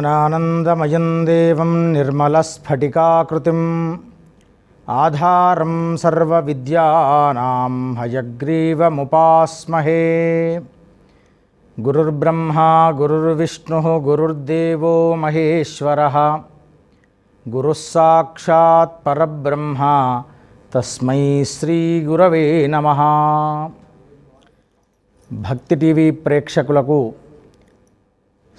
ज्ञानानन्दमयं देवं निर्मलस्फटिकाकृतिम् आधारं सर्वविद्यानां हयग्रीवमुपास्महे। गुरुर्ब्रह्मा गुरुर्विष्णुः गुरुर्देवो महेश्वरः गुरुः साक्षात् परब्रह्म तस्मै श्रीगुरवे नमः। భక్తి టీవీ ప్రేక్షకులకు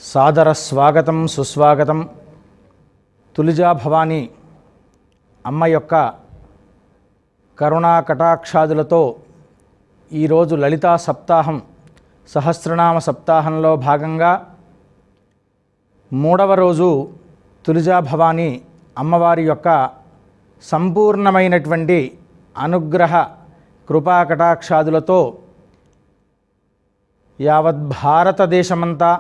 సాదర స్వాగతం సుస్వాగతం. తులిజా భవానీ అమ్మ యొక్క కరుణా కటాక్షాదులతో ఈరోజు లలితా సప్తాహం సహస్రనామ సప్తాహంలో భాగంగా మూడవ రోజు తులిజా భవానీ అమ్మవారి యొక్క సంపూర్ణమైనటువంటి అనుగ్రహ కృపా కటాక్షాదులతో యావత్ భారతదేశమంతా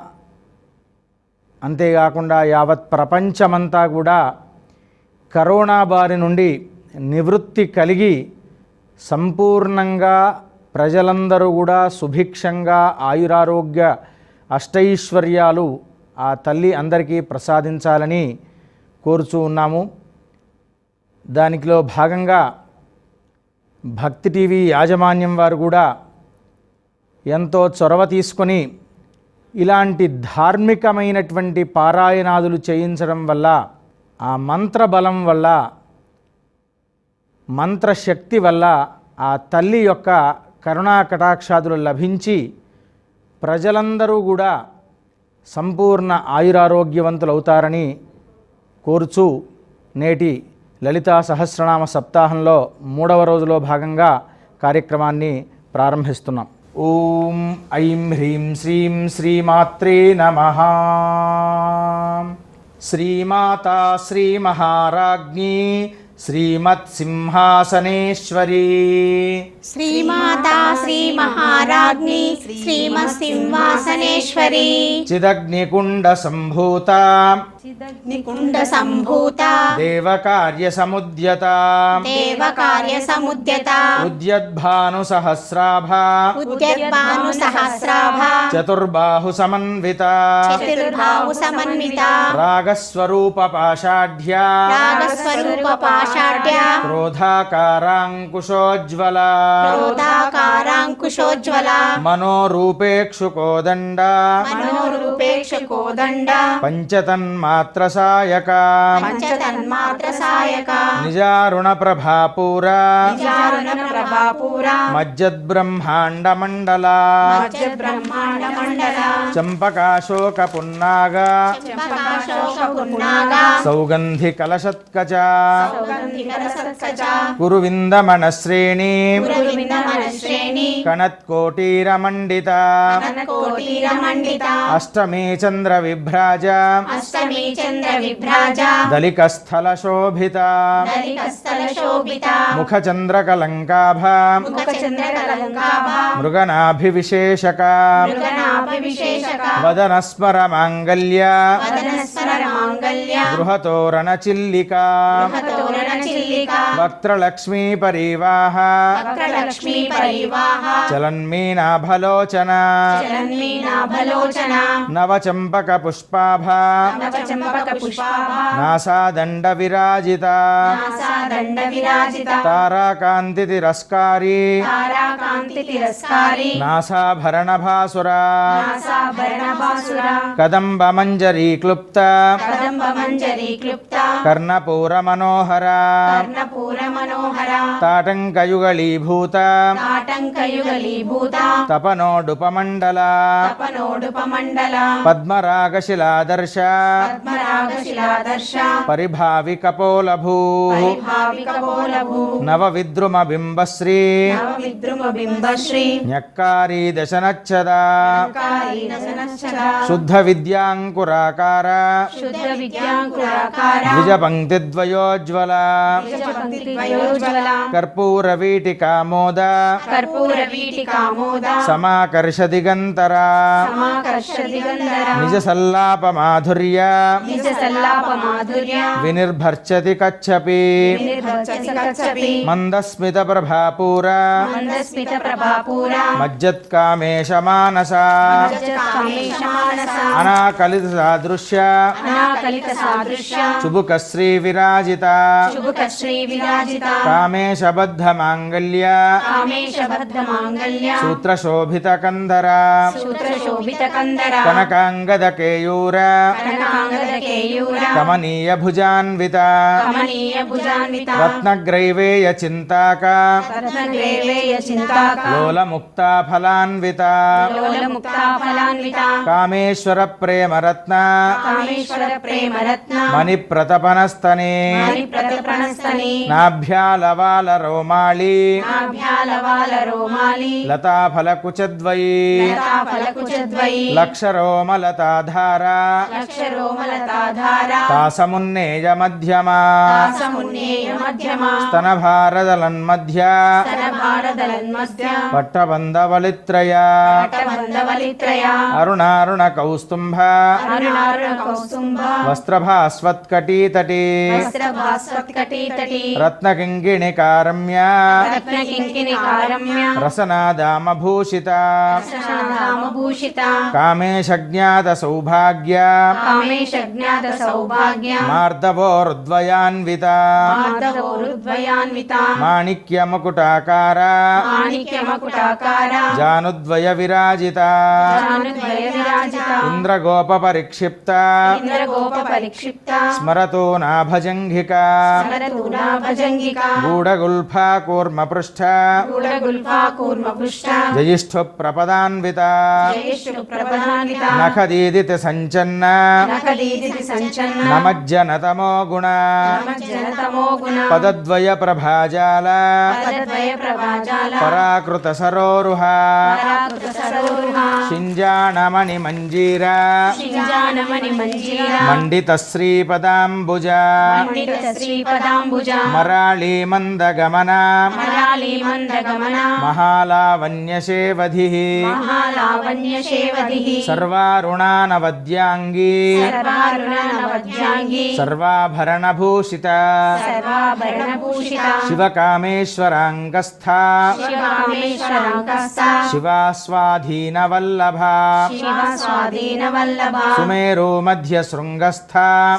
అంతేకాకుండా యావత్ ప్రపంచమంతా కూడా కరోనా బారి నుండి నివృత్తి కలిగి సంపూర్ణంగా ప్రజలందరూ కూడా సుభిక్షంగా ఆయురారోగ్య అష్టైశ్వర్యాలు ఆ తల్లి అందరికీ ప్రసాదించాలని కోరుచూ ఉన్నాము. దానిలో భాగంగా భక్తి టీవీ యాజమాన్యం వారు కూడా ఎంతో చొరవ తీసుకొని ఇలాంటి ధార్మికమైనటువంటి పారాయణాదులు చేయించడం వల్ల ఆ మంత్రబలం వల్ల మంత్రశక్తి వల్ల ఆ తల్లి యొక్క కరుణా కటాక్షాదులు లభించి ప్రజలందరూ కూడా సంపూర్ణ ఆయురారోగ్యవంతులవుతారని కోరుచూ నేటి లలితా సహస్రనామ సప్తాహంలో మూడవ రోజులో భాగంగా కార్యక్రమాన్ని ప్రారంభిస్తున్నాం. ఓం ఐం హ్రీం శ్రీం శ్రీమాత్రే నమః. శ్రీమాతా శ్రీమహారాజ్ఞీ శ్రీమత్సింహాసనేశ్వరీ. శ్రీమాతా శ్రీమహారాజ్ఞీ శ్రీమత్సింహాసనేశ్వరీ. చిదగ్నికుండ సంభూత నికుండ సంభూత దేవకార్య సముద్యత దేవకార్య సముద్యత ఉద్యద్భాను సహస్రాభ ఉద్యద్భాను సహస్రాభ చతుర్బాహు సమన్విత చతుర్బాహు సమన్విత రాగస్వరూప పాషాఢ్య రాగస్వరూప పాషాఢ్య క్రోధాకారాంకుశోజ్వల క్రోధాకారాంకుశోజ్వల మనోరూపేక్షుకోదండ మనోరూపేక్షకోదండ పంచతన్మాత్రసాయక పంచతన్మాత్రసాయక నిజారుణ ప్రభాపూర నిజారుణ ప్రభాపూర మజ్జద్బ్రహ్మాండ మండల బ్రహ్మాండ మండల చంపకాశోక పున్నాగ చంపకాశోక పున్నాగ సౌగంధి కలశత్కచ సౌగంధికర సత్కచ కురువిందమణశ్రేణి పురవిందమనశ్రేణి కణత్కోటీరమండిత కోటీర మండిత అష్టమే చంద్ర విభ్రాజ అష్టమి చంద్ర విభ్రాజ దళికస్థల శోభిత దళికస్థల శోభిత ముఖచంద్రకలంకాభ ముఖ చంద్ర కలంకాభ మృగనాభివిశేషక మృగనాభివిశేషక వదనస్మర మాంగల్య వదనస్వర మాంగల్య గృహతోరణ చిల్లిక తోరణ చిల్లిక వక్త్రలక్ష్మీ పరివాహ వక్రలక్ష్మీ పరివాహ చలన్మీనాభలోచన చలన్మీనాభలోచన నవచంపక పుష్పాభ నవచంపక పుష్పాభ నాసాదండ విరాజిత దండ విరాజిత తారాకాంతి తిరస్కారీ తారాకాంతి తిరస్కారి నాసాభరణ భాసుర నాసాభరణ బాసుర కదంబ మంజరీ క్లుప్త కదంబ మంజరీ క్లుప్త కర్ణపూర మనోహర కర్ణపూర మనోహర తాటంకయుగళీభూత తాటంకయుగలీభూత తపనోడుపమండల తపనోడుపమండల పద్మరాగశిలాదర్శ పద్మరాగశిలాదర్శ పరిభావికపోలభూ పరిభావికపోలభూ నవవిద్రుమ బింబశ్రీ నవవిద్రుమ బింబశ్రీ న్యక్కారీ దశనచ్చదా నశనశ్చద శుద్ధ విద్యాంకురాకార శుద్ధ విద్యాంకురాకార ద్విజపంక్తిద్వయోజ్వల ద్వయోజ్వల కర్పూర వీటికామోద కర్పూర వీటికామోద సమాకర్ష దిగంతర సమాకర్ష దిగంధర నిజ సల్లాప మాధుర్య నిజ సల్లాప మాధుర్య వినిర్భర్చతి కచ్చపి వినిర్భర్చతి కచ్చపి మందస్మిత ప్రభాపూర మందస్మిత ప్రభాపూర మజ్జత్కామేశ మానస కామేశమానస అనాకలిత సాదృశ్య అనాకలిత సాదృశ్య చుబుకశ్రీ విరాజిత శుభక శ్రీ విరాజిత కామేశబద్ధ మాంగళ్య కామేశబద్ధ మాంగళ్య సూత్రశోభిత కందర సూత్ర శోభిత కందర కనకాంగద కేయూర కనకాంగద కేయూర కమనీయ భుజాన్విత కమనీయ భుజాన్విత రత్నగ్రైవేయ చింతాక రత్నగ్రేవేయ చింతాక లోలముక్తా ఫలాన్విత లోలముక్తా ఫలాన్విత కామేశ్వర ప్రేమరత్న కామేశ్వర ప్రేమరత్న మణిప్రతపనస్తనే మణిప్రతప్రణస్తని నాభ్యాలవాల రోమాళి నాభ్యాలవాల రోమాలి లతాఫలకుచద్వయీ లతాఫలకుచద్వయీ లక్షరోమలతాధార లక్షరోమలతాధార తాసమున్నేయ మధ్యమా దాసమున్నేయ మధ్యమా స్తనభారదలన్మధ్య స్తనభారదలన్మధ్య పట్టబంధవలిత్రయ పట్టబంధవలిత్రయ అరుణారుణ కౌస్తుంభ అరుణారుణ కౌస్తుంభ వస్త్రభాస్వత్కటీతటీ వస్త్రభాస్వత్కటీతటీ రత్నకింకిణికారమ్య రత్నకింకిణికారమ్య రసనాదామభూషిత రసనామభూషిత కామేశజ్ఞాత సౌభాగ్య కామేశజ్ఞాత సౌభాగ్య మార్దవోరుద్వయాన్విత మాధవోరుద్వయాన్విత మాణిక్యముకుటాకార మాణిక్యమకుటాకార జానుద్వయ విరాజిత జానుద్వయ విరాజిత ఇంద్రగోప పరిక్షిప్త ఇంద్రగోప పరిక్షిప్త స్మరతో నాభజంఘిక స్మరతూనా భజంగిక గూఢగుల్ఫా కూర్మపృష్ఠ గూఢగుల్ఫా కూర్మపృష్ఠ జయిష్ఠు ప్రపదాన్విత జయేషు ప్రపదాన్విత నఖదీదితి సంచన్న నఖదీదితి సంచన్న నమజ్జనతమో గుణ నమజ్జనతమో గుణ పదద్వయ ప్రభాజాల పదద్వయ ప్రభాజాల పరాకృత సరోరుహ పరాకృత సరోరుహ శింజాణమణి మంజీర శింజానమణి మంజీర మండిత శ్రీపదాంబుజ మండిత శ్రీపదాంబుజ మరాళీ మందగమన మరాళీ మందగమన మహాలావణ్యశేవధి మహాలావణ్య శేవదిః సర్వారుణానవద్యాంగీ సర్వారుణనవద్యాంగి సర్వాభరణభూషిత సర్వాభరణభూషిత శివకామేశ్వరాంగస్థ శివకామేశ్వరాంకస్థ శివాస్వాధీనవల్లభ శివ స్వాధీనవల్లభ సుమేరు మధ్య శృంగస్థ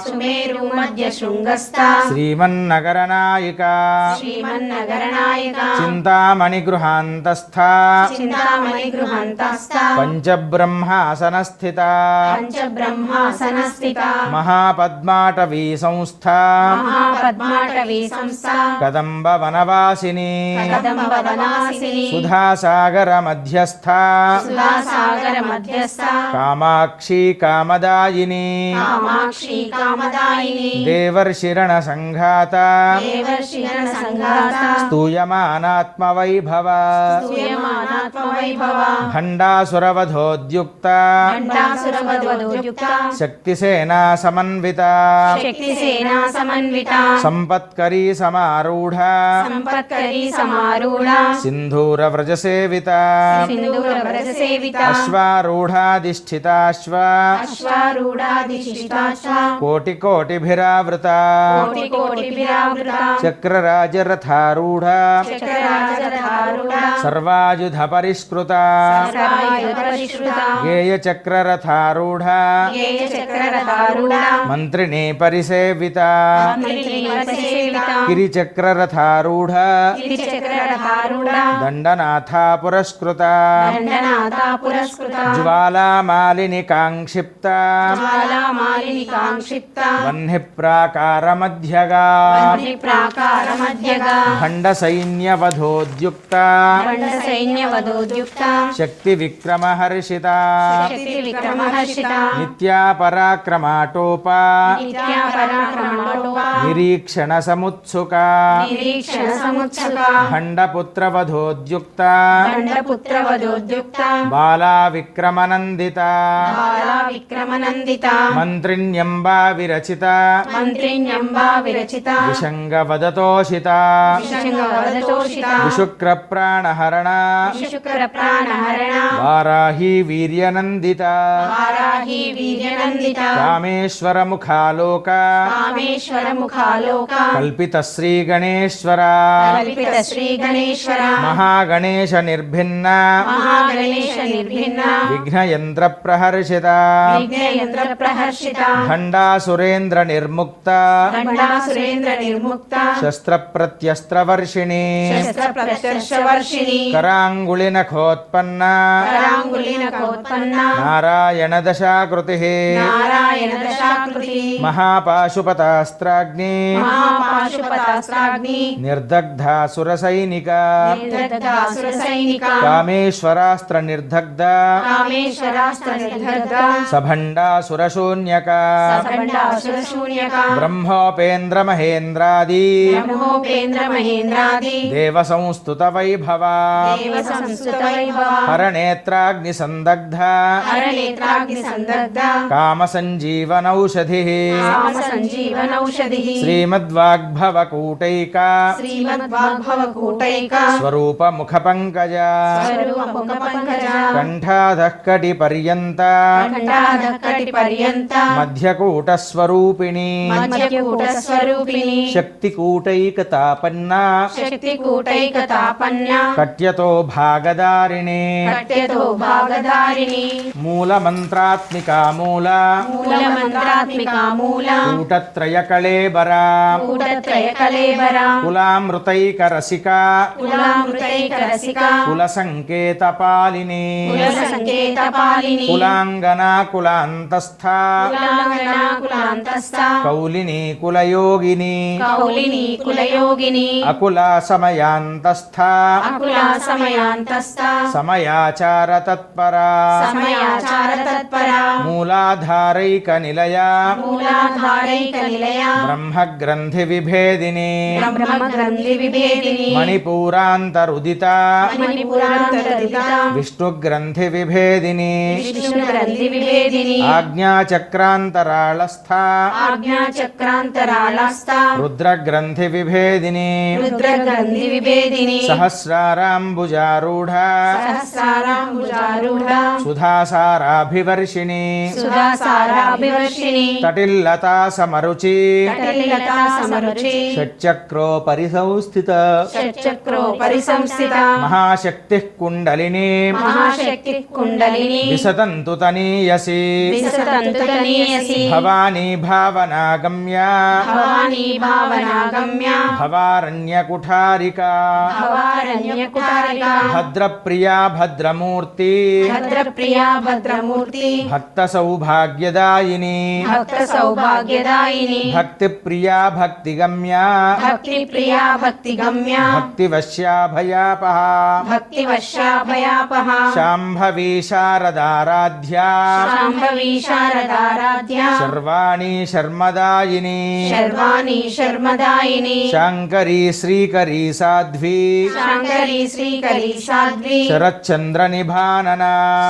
సుమేరు మధ్య శృంగస్థ శ్రీమన్నగరనాయిక శ్రీమన్నగరనాయక చింతామణి గృహాంతస్థ చింతామణి గృహంతస్థ పంచబ్రహ్మాసనస్థిత పంచబ్రహ్మాసనస్థిత మహాపద్మాటవీ సంస్థ మహాపద్మాటవీ సంస్థ కదంబ వనవాసిని కదంబ వనాసిని సుధాసాగర మధ్యస్థ సుధాసాగర మధ్యస్థ కామాక్షి కామదాయిని కామాక్షి కామదాయిని దేవర్షిరణ సంఘాత దేవర్షిరణ సంఘాత స్తూయమానాత్మవైభవ స్తూయమానాత్మవైభవ భండాసురవధోద్యుక్త భండాసురవధోద్యుక్త శక్తిసేనా సమన్విత శక్తిసేనా సమన్విత సంపత్కరీ సమారూఢ సంపత్కరీ సమారూఢ సింధూరవ్రజసేవిత సింధూరవ్రజసేవిత అశ్వారూఢాధిష్ఠితాశ్వ అశ్వారూఢాధిష్ఠితాశ్వ కోటికోటిభిరావృత కోటికోటిభిరావృత చక్రరాజరథారూఢ చక్రరాజరథారూఢ సర్వాయుధ పరిష్కృత సర్వాయుధపరిష్కృత గేయచక్రరథారూఢ గేయచక్రరథారూఢ మంత్రిణీ పరిసేవిత మంత్రిసేవిత గిరిచక్రరథారూఢ గిరిచక్రరథారూఢ దండనాథా పురస్కృత దండనాథా పురస్కృత జ్వాలామాలిని కాంక్షిప్త జ్వాలామాలిని కాంక్షిప్త వహ్నిప్రాకారమధ్యగా ప్రాకారమధ్యగా భండ సైన్యవధోద్యుక్త బండ సైన్యవధోద్యుక్త శక్తి విక్రమహర్షిత శక్తి విక్రమహర్షిత నిత్యా పరాక్రమాటోప నిత్యా పరాక్రమాటోప నిరీక్షణ సముత్సుక నిరీక్షణ సముత్సుక భండపుత్రవధోద్యుక్త దండపుత్రవధోద్యుక్త బాలా విక్రమనందిత బాలా విక్రమనందిత మంత్రిణ్యంబా విరచిత మంత్రిణ్యంబా విరచిత విషంగవదతోషిత విషంగవదతోషిత విశుక్ర ప్రాణహరణ శుక్ర ప్రాణహరణ వారాహి వీర్యనందిత వారాహి వీర్యనందిత కామేశ్వర ముఖాలోక కామేశ్వర ముఖ సుఖాలోక కల్పిత శ్రీ గణేశ్వర కల్పిత శ్రీ గణేశ్వర మహాగణేశ నిర్భిన్న మహాగణేశ నిర్భిన్న విఘ్నయంత్ర ప్రహర్షిత విఘ్నయంత్ర ప్రహర్షిత భండాసురేంద్ర నిర్ముక్త గండాసురేంద్ర నిర్ముక్త శస్త్ర ప్రత్యస్త్రవర్షిణి శస్త్ర ప్రత్యర్షవర్షిణి కరాంగుళి నఖోత్పన్న కరాంగులీనకోత్పన్న నారాయణ దశాకృతి నారాయణ దశాకృతి మహాపాశుపతాస్త్రాగ్ని మహాపాశుపతాస్త్రాగ్ని నిర్దగ్ధాసుర సైనిక నిర్దగ్ధాసుర సైనిక కామేశ్వరాస్త్ర నిర్దగ్ధ కామేశ్వరాస్త్ర నిర్దగ్ధ సభండాసుర శూన్యక సభండాసుర శూన్యక బ్రహ్మోపేంద్ర మహేంద్రాది బ్రహ్మోపేంద్ర మహేంద్రాది దేవ సంస్తుత వైభవ దేవ సంస్కృత వైభవ హరనేత్రాగ్ని సందగ్ధ హరనేత్రాగ్ని సందగ్ధ కామ సంజీవనౌషధి కామ సంజీవనౌషధి శ్రీమద్వాగ్భవ కూటైక శ్రీమద్వాగ్భవ కూటైక స్వరూప ముఖ పంకజ స్వరూప పంకజ కంఠాధః కటి పర్యంత ఖండాధకటి పర్యంత మధ్యకూట స్వరూపిణి మధ్యకూట స్వరూపిణి శక్తి కూటైక తాపన్న శక్తి కూటైక తాపన్య కట్యతో భాగదారిణి కట్యతో భాగధారిణి మూల మంత్రాత్మిక మూల మూల మంత్రాత్మిక మూల కూటత్రయ కళేబర కూటత్రయ కళేబర కులామృతైక రసిక కులామృతైక రసిక కుల సంకేత పాలిని కుల సంకేత పాలిని కులాంగన కులాంతస్థ కులాంగన కులాంతస్థ కౌలిని కులయోగిని కౌలిని కులయోగిని అకుల సమయాంతస్థ అకుల సమయాంతస్థ సమయాచార తత్పర సమయాచార తత్పర మూలాధారైక నిలయ మూలాధారైక నిలయ బ్రహ్మగ్రంథి విభేదిని బ్రహ్మగ్రంథి విభేదిని మణిపూరాంతరుదిత మణిపురాంతరిత విష్ణుగ్రంథి విభేదిని విష్ణుగ్రంథి విభేదిని ఆజ్ఞాచక్రాంతరాళస్థ ఆజ్ఞాచక్రాంతరాళస్థ రుద్రగ్రంథి విభేదిని రుద్రగ్రంథి విభేదిని సహస్రారాంబుజారూఢ సహస్రారాంబుజారూఢ సుధాసారాభివర్షిణి సుధాసారాభివర్షిణి తటిల్లతా సమరుచి కటిలతా సమరుచి షట్చక్రోపరి సంస్థిత షట్చక్రో పరిసంస్థిత మహాశక్తి కుండలిని మహాశక్తి కుండలిని విసతంతు తనీయసి విసతంతుతనీయసి భవానీ భావనాగమ్య భవానీ భావనాగమ్య భవారణ్యకుఠారిక భవారణ్యకుటారిక భద్రప్రియా భద్రమూర్తి భద్రప్రియా భద్రమూర్తి భక్త సౌభాగ్యదాయిని భక్త సౌభాగ్యదాయిని భక్తిప్రియా భక్తిగమ్య భక్తి ప్రియా భక్తి గమ్య భక్తివశ్యాభయాపహ భక్తివశ్యాభయాపహ శాంభవీ శారదారాధ్యా శాంభవీ శారదారాధ్య శర్వాణి శర్మదాయిని శర్వాణి శర్మదాయిని శాంకరీ శ్రీకరీ సాధ్వీ శాంకరీ శ్రీకరీ సాధ్వి శరచ్చంద్ర నిభానన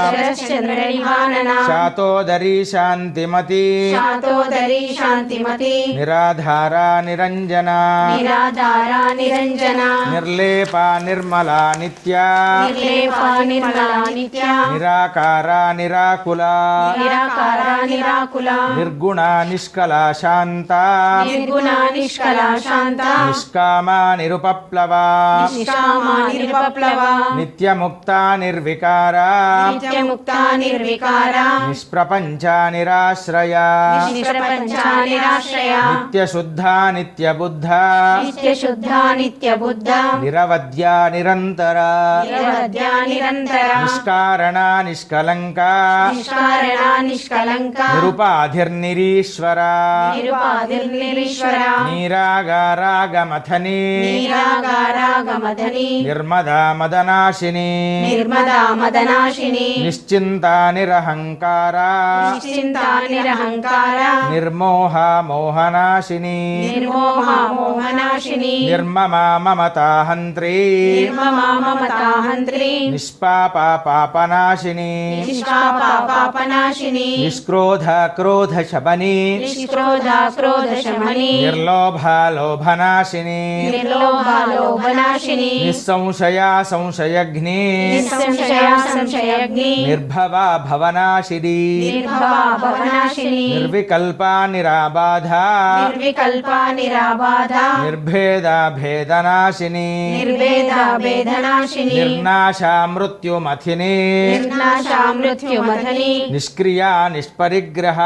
శరశ్చంద్ర నివానన శాతోదరీ శాంతిమతి శాతోదరీ శాంతిమతి నిరాధారా నిరంజన నిరాధారా నిరంజన నిర్లేపా నిర్మలా నిత్యా నిర్లేపా నిర్మలా నిత్య నిరాకారా నిరాకులా నిరాకార నిరాకుల నిర్గుణ నిష్కలా శాంత నిర్గుణ నిష్కల శాంత నిష్కామా నిరుపప్లవా నిష్కామా నిరుపప్లవ నిత్యముక్త నిర్వికారా నిత్యముక్త నిర్వికార నిష్ప్రపంచ నిరాశ్రయ నిష్ప్రపంచ నిరాశ్రయ నిత్యశుద్ధ నిత్యబుద్ధ నిత్యశుద్ధ నిత్యబుద్ధ నిరవద్య నిరంతర నిరవద్య నిరంతర నిష్కారణ నిష్కలంక నిష్కారణ నిష్కలంక నిరుపాధిర్నిరీశ్వర నిరుపాధిర్నిరీశ్వర నీరాగారాగమథని నీరాగారాగమధని నిర్మదా మదనాశిని నిర్మదా మదనాశిని నిశ్చింత నిరహంకార నిశ్చింత నిరహంకార నిర్మోహ మోహనాశిని నిర్మోహ మోహనాశిని నిర్మమా మమతాహంత్రీ నిర్మమా మమతాహంత్రి నిష్పాప పాపనాశిని నిష్పాపా పాపనాశిని నిష్క్రోధ క్రోధ శబని నిష్క్రోధ క్రోధ శమని నిర్లోభ నిర్లోభాలోభనాశిని నిర్లోభాలోభనాశిని నిస్సంశయా సంశయగ్ని నిస్సంశయా సంశయగ్ని నిర్భవా భవనాశిని నిర్భవా భవనాశిని నిర్వికల్పా నిరాబాధ నిర్వికల్పా నిరాబాధ నిర్భేదా భేదనాశిని నిర్వేద భేదనాశిని నిర్నాశా మృత్యుమథిని నిర్నాశా మృత్యుమథని నిష్క్రియా నిష్పరిగ్రహ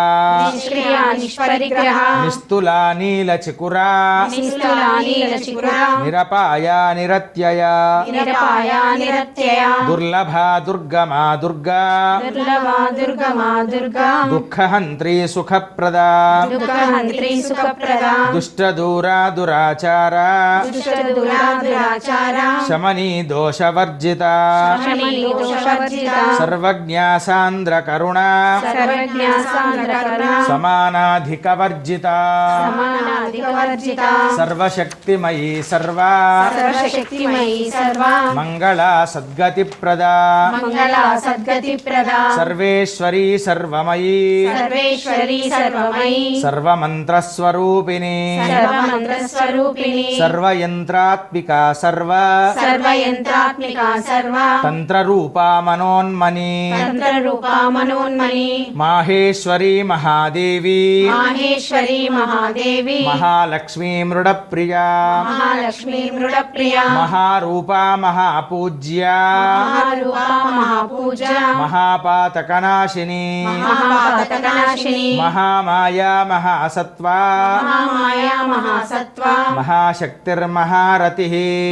నిష్క్రియా నిష్పరిగ్రహ నిస్తులా నీలచికురా నిస్తులా నీలచికురా నిరపాయా నిరత్యయా నిరపాయా నిరత్యయా దుర్లభా దుర్గమా దుర్గా దుర్లభా దుర్గమా దుర్గా దుఃఖహంత్రీ సుఖప్రదా దుఃఖహంత్రీ సుఖప్రదా దుష్టదూరా దురాచారా దుష్టదురా దురాచార శమనీ దోషవర్జిత శమనీ దోషవర్జిత సర్వజ్ఞా సాంద్ర కరుణ సర్వజ్ఞా సాంద్ర కరుణ సమానాధికవర్జిత సమానాధికవర్జిత సర్వశక్తిమయీ సర్వా సర్వశక్తిమయీ సర్వా మంగళా సద్గతిప్రదా మంగళ సద్గతి ప్రదా సర్వేశ్వరీ సర్వమయీ సర్వేశ్వరీ సర్వమయీ సర్వమంత్రస్వరూపిణి సర్వమంత్రస్వరూపిణి సర్వయంత్రాత్మికా సర్వ సర్వయంత్రాత్మిక సర్వ తంత్రరూపా మనోన్మణి తంత్రరూపా మనోన్మణి మాహేశ్వరీ మహాదేవి మాహేశ్వరీ మహాదేవి మహాలక్ష్మీ మృడప్రియా మహాలక్ష్మీ మృడప్రియ మహారూపా మహాపూజ్యా మహారూపా మహాపూజ మహాపాతకనాశిని మహాపాతకనాశిని మహామాయా మహాసత్వా మహామాయా మహాసత్వ మహాశక్తిర్మహారతి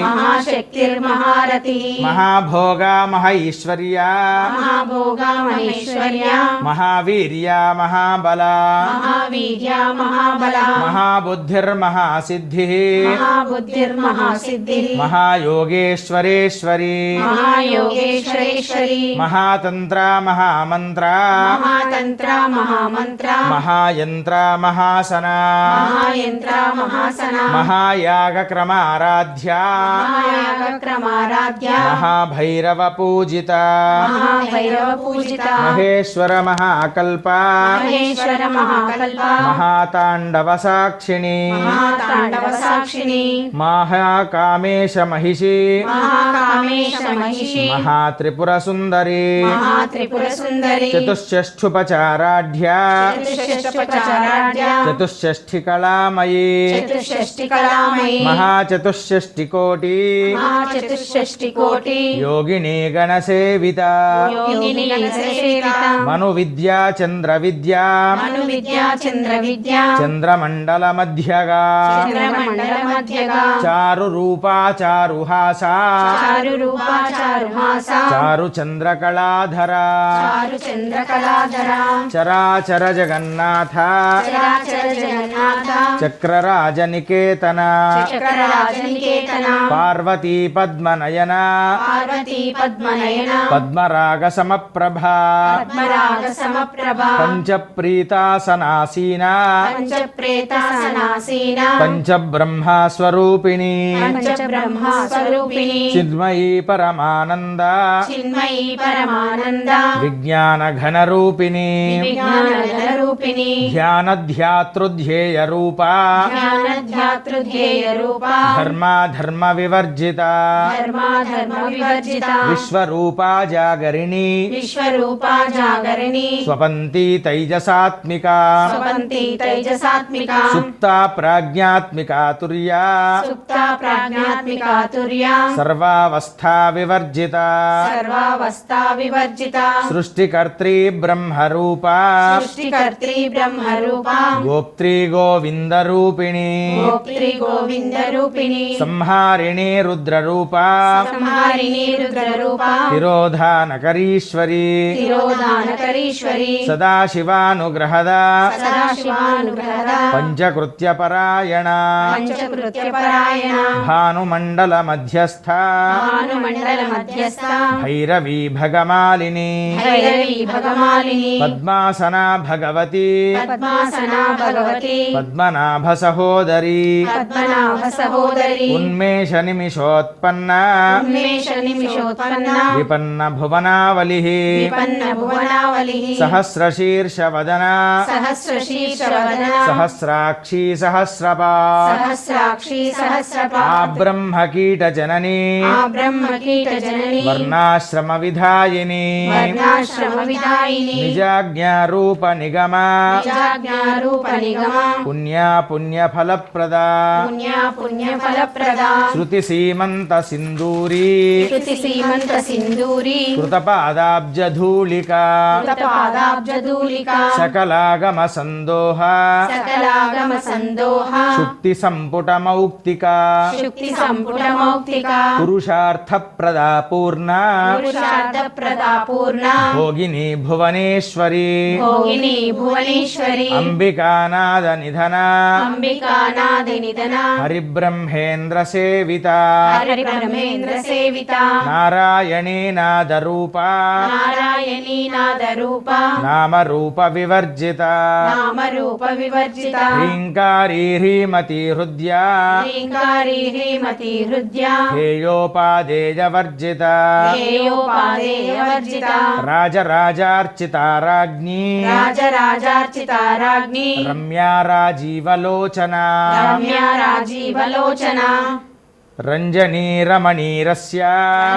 మహాశక్తిర్మహారతి మహాభోగా మహైశ్వర్యా మహాభోగా మహేశ్వర్య మహావీర్యా మహాబలా మహావీర్య మహాబల మహాబుద్ధిర్మహాసిద్ధి మహాబుద్ధిర్మహాసిద్ధి మహాయోగేశ్వరేశ్వరి మహాయోగేశ్వరేశ్వరి మహాతంత్ర మహామంత్ర మహాతంత్ర మహామంత్ర మహాయంత్ర మహాసన మహాయంత్ర మహాసన మహాయాగక్రమారాధ్యా మహాయాగక్రమారాధ్య మహాభైరవ పూజిత మహాభైరవ పూజిత మహేశ్వర మహాకల్ప మహేశ్వర మహాకల్ప మహాతాండవ సాక్షిణి మహాతాండవ సాక్షిణి మహాకామేశ మహిషి మహాకామేశ మహిషి మహాత్రిపుర సుందరి మహాత్రిపుర సుందరి చతుష్షష్ఠుపచారాఢ్యా చతుష్షష్టిపచారాఢ్య చతుష్షష్ఠి కళామయీ చతుష్షష్టి కళామయీ మహాచతుష్షష్టికోటి మహాచతుష్షష్టి కోటి యోగిని గణసేవిత యోగిని గణసేవిత మను విద్యా చంద్ర విద్యా మను విద్యా చంద్ర విద్యా చంద్రమండల మధ్యగా చంద్రమండల మధ్యగా చారు రూపా చారుహాస చారు రూపా చారుహాస చారు చంద్రకళాధర చారు చంద్ర కళాధర చరాచర జగన్నాథ చరాచర జగన్నాథ చక్రరాజనికేతన చక్రరాజనికేతన పార్వతీ పద్మనయన పార్వతీ పద్మనయన పద్మరాగ సమప్రభ పద్మరాగ సమప్రభ పంచప్రీతాసనాసీన పంచప్రేతాసనాసీన పంచబ్రహ్మ స్వరూపిణి పంచబ్రహ్మ స్వరూపిణి చిన్మయీ పరమానంద చిన్మయీ పరమానంద విజ్ఞాన ఘనరూపిణి విజ్ఞాన రూపిణి ధ్యానధ్యాతృధ్యేయ రూప ధ్యానధ్యాతృధ్యేయ రూప ధర్మ వివర్జిత ధర్మ వివర్జిత విశ్వరూపా జాగరిణి విశ్వరూపా జాగరిణి స్వపంతి తైజసాత్మిక స్వపంతి తైజసాత్మిక సుప్త ప్రాజ్ఞాత్మిక తుర్యా సుప్త ప్రాజ్ఞాత్మిక తుర్యా సర్వావస్థా వివర్జిత సర్వావస్థా వివర్జిత సృష్టికర్త్రీ బ్రహ్మరూప సృష్టికర్త్రీ బ్రహ్మరూప గోప్త్రీ గోవిందరూపిణి గోప్త్రి గోవింద రూపిణి సంహారిణి రుద్రరూప సంహారిణి రుద్రరూప తిరోధానకరీశ్వరి తిరోధానకరీశ్వరి సదాశివానుగ్రహద సదాశివానుగ్రహద పంచకృత్యపరాయణ పంచకృత్యపరాయణ భానుమండల మధ్యస్థ భానుమండల మధ్యస్థ భైరవీ భగమాలిని భైరవీ భగమాలిని పద్మాసనా భగవతి పద్మాసన భగవతి పద్మనాభ సహోదరి పద్మనాభ సహోదరి ఉన్మేష నిమిషోత్పన్న ఉన్మేష నిమిషోత్పన్న విపన్న భువనావలి విపన్న భువనావలి సహస్రశీర్షవదన సహస్రశీర్షవదన సహస్రాక్షీ సహస్రపా సహస్రాక్షి సహస్రపా ఆ బ్రహ్మకీట జననీ ఆ బ్రహ్మ కీట జనని వర్ణాశ్రమ విధాయిని వర్ణాశ్రమ విధాయిని నిజాజ్ఞారూప నిగమ నిజాజ్ఞారూప నిగమ పుణ్యా పుణ్యఫలప్రద పుణ్య ఫలప్రదా శృతి సీమంత సింధూరీ శృతి సీమంత సింధూరి కృతపాదాబ్జధూళిక పాదాబ్జధూలిక సకలాగమ సందోహ సకలాగమ సందోహ శుక్తి సంపుట మౌక్తిక శుక్తి సంపుట మౌక్తిక పురుషార్థప్రదా పూర్ణ పురుషార్థ ప్రదా పూర్ణ భోగిని భువనేశ్వరి భోగిని భువనేశ్వరి అంబికానాద నిధన అంబికానాది నిధన హరిబ్రహ్మేంద్ర సేవిత హరి బ్రహ్మేంద్ర సేవిత నారాయణీ నాదరూప నారాయణీ నాద రూప నామరూప వివర్జిత నామరూప వివర్జిత హ్రీంకారీ హ్రీమతి హృద్యా హ్రీంకారీ హ్రీమతి హృద్యా హేయోపాదేయవర్జిత హేయోపాదేయవర్జిత రాజరాజార్చిత రాజ్ఞీ రాజరాజార్చిత రాజ్ఞి రమ్యా రాజీవలోచన రమ్యా రాజీవలోచన రంజనీ రమణీరస్య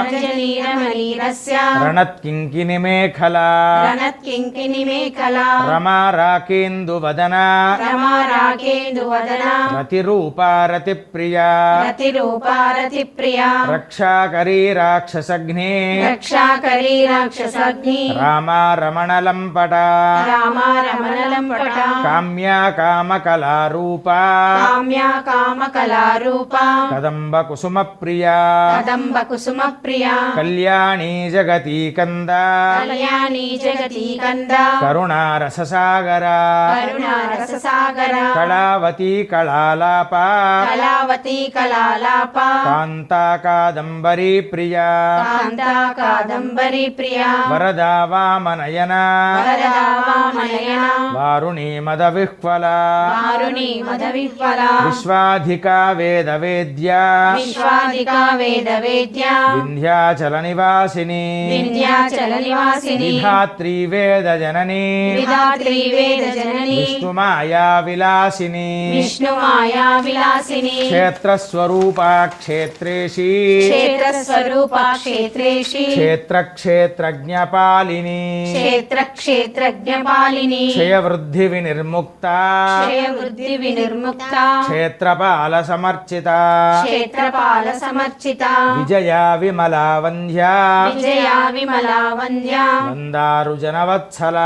రజనీరమణీరస్య రణత్కింకిని మేఖలా రణత్కింకిని మేఖలా రమా రాకేందువదన రమా రాకేందువదన రతిరూపా రతిప్రియా రతిరూపా రతిప్రియా రక్షాకరీ రాక్షసఘ్నే రక్షాకరీ రాక్షసగ్ని రామా రమణలంపట రామా రమణలంపట కామ్యా కామకళారూపా కామ్యా కామకళారూపా కదంబ కుసుమ ప్రియా కదంబ కుసుమ ప్రియా కళ్యాణీ జగతీ కంద కళ్యాణి జగతి కంద కరుణారససాగర కరుణారససాగర కళావతీ కళాలాప కళావతి కళాలాప కాంతా కాదంబరీ ప్రియా కాంతా కాదంబరి ప్రియా వరదా వామనయన వరదా వామనయన వారుణీ మద విహ్వల వారుణి మద విహ్వల విశ్వాధికా వేద వేద్యా విశ్వాదిక వేద వేద్య వింధ్యాచల నివాసిని వింధ్యాచల నివాసిని విధాత్రీ వేద జననీ విధాత్రి వేద జనని విష్ణుమాయా విలాసిని విష్ణు మాయా విలాసిని క్షేత్రస్వరూపా క్షేత్రేషి క్షేత్ర స్వరూప క్షేత్రేషి క్షేత్రజ్ఞపాలిని క్షేత్ర క్షేత్రజ్ఞపాలిని క్షయవృద్ధి వినిర్ముక్త క్షయ వృద్ధి వినిర్ముక్త క్షేత్రపాల సమర్చిత క్షేత్రపాల సమర్చిత విజయా విమలా వంధ్యా విజయా విమలా వంద్య మందారు జనవత్సల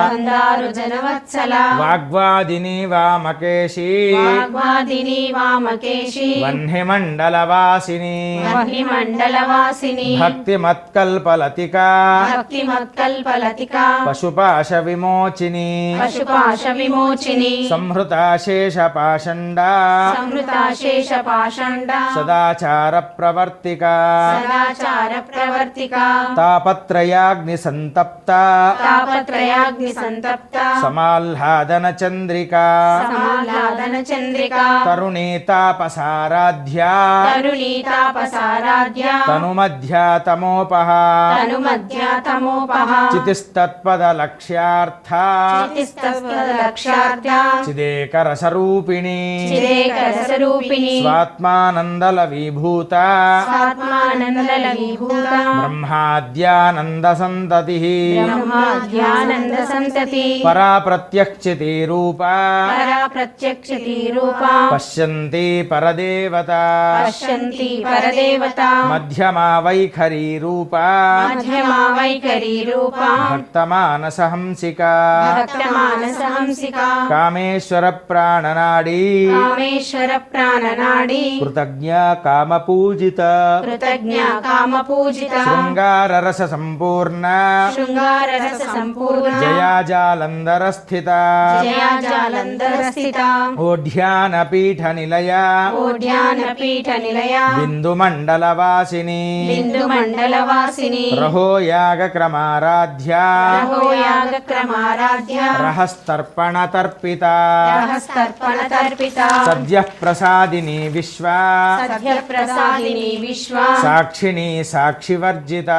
మందారు జనవత్సల వాగ్వాదిని వామకేశి వాగ్వాదిని వామకేశి వహ్నిమండలవాసిని వహ్నిమండలవాసిని భక్తిమత్కల్పలతిక భక్తిమత్కల్పలతిక పశుపాశ విమోచిని పశుపాశ విమోచిని సంహృతాశేషపాషండా సంహృతాశేష పాషండ సదాచార ప్రవర్తిక సదాచార ప్రవర్తిక తాపత్రయాగ్ని సంతప్త తాపత్రయాగ్ని సంతప్త సమాహ్లాదన చంద్రిక సమాహ్లాదన చంద్రిక తరుణీ తాపసారాధ్యా తరుణీ తాపసారాధ్య తనుమధ్యా తమోపహ తను మధ్య తమోపహ చితిస్తత్పద లక్ష్యార్థ లక్ష్యార్థ చిదేకరసరూపిణి చిరేకరసరూపిణి స్వాత్మానందల విభూత ఆత్మానందల విభూత బ్రహ్మాద్యానంద సంతతి బ్రహ్మాధ్యానంద సంతతి పరా ప్రత్యక్షితి రూప పరా ప్రత్యక్షితి రూప పశ్యంతి పరదేవత పశ్యంతి పరదేవత మధ్యమా వైఖరీ రూప మధ్యమా వైఖరి రూప భక్తమానసహంసిక భక్తమానసహంసిక కామేశ్వర ప్రాణనాడీ కామేశ్వర ప్రాణనాడి కృతజ్ఞ కామపూజిత కృతజ్ఞ కామపూజిత శృంగారరస సంపూర్ణ శృంగారరస సంపూర్ణ జయాజాలంధర స్థిత జయాజాలంధర స్థిత ఓఢ్యాన పీఠ నిలయ ఓఢ్యాన పీఠ నిలయ బిందుమండలవాసిని బిందుమండలవాసిని రహోయాగ క్రమారాధ్య రహోయాగ క్రమారాధ్య రహస్తర్పణ తర్పిత రహస్తర్పణ తర్పిత సద్య ప్రసాదిని విశ్వ సద్య ప్రసాదిని విశ్వ సాక్షిణి సాక్షివర్జిత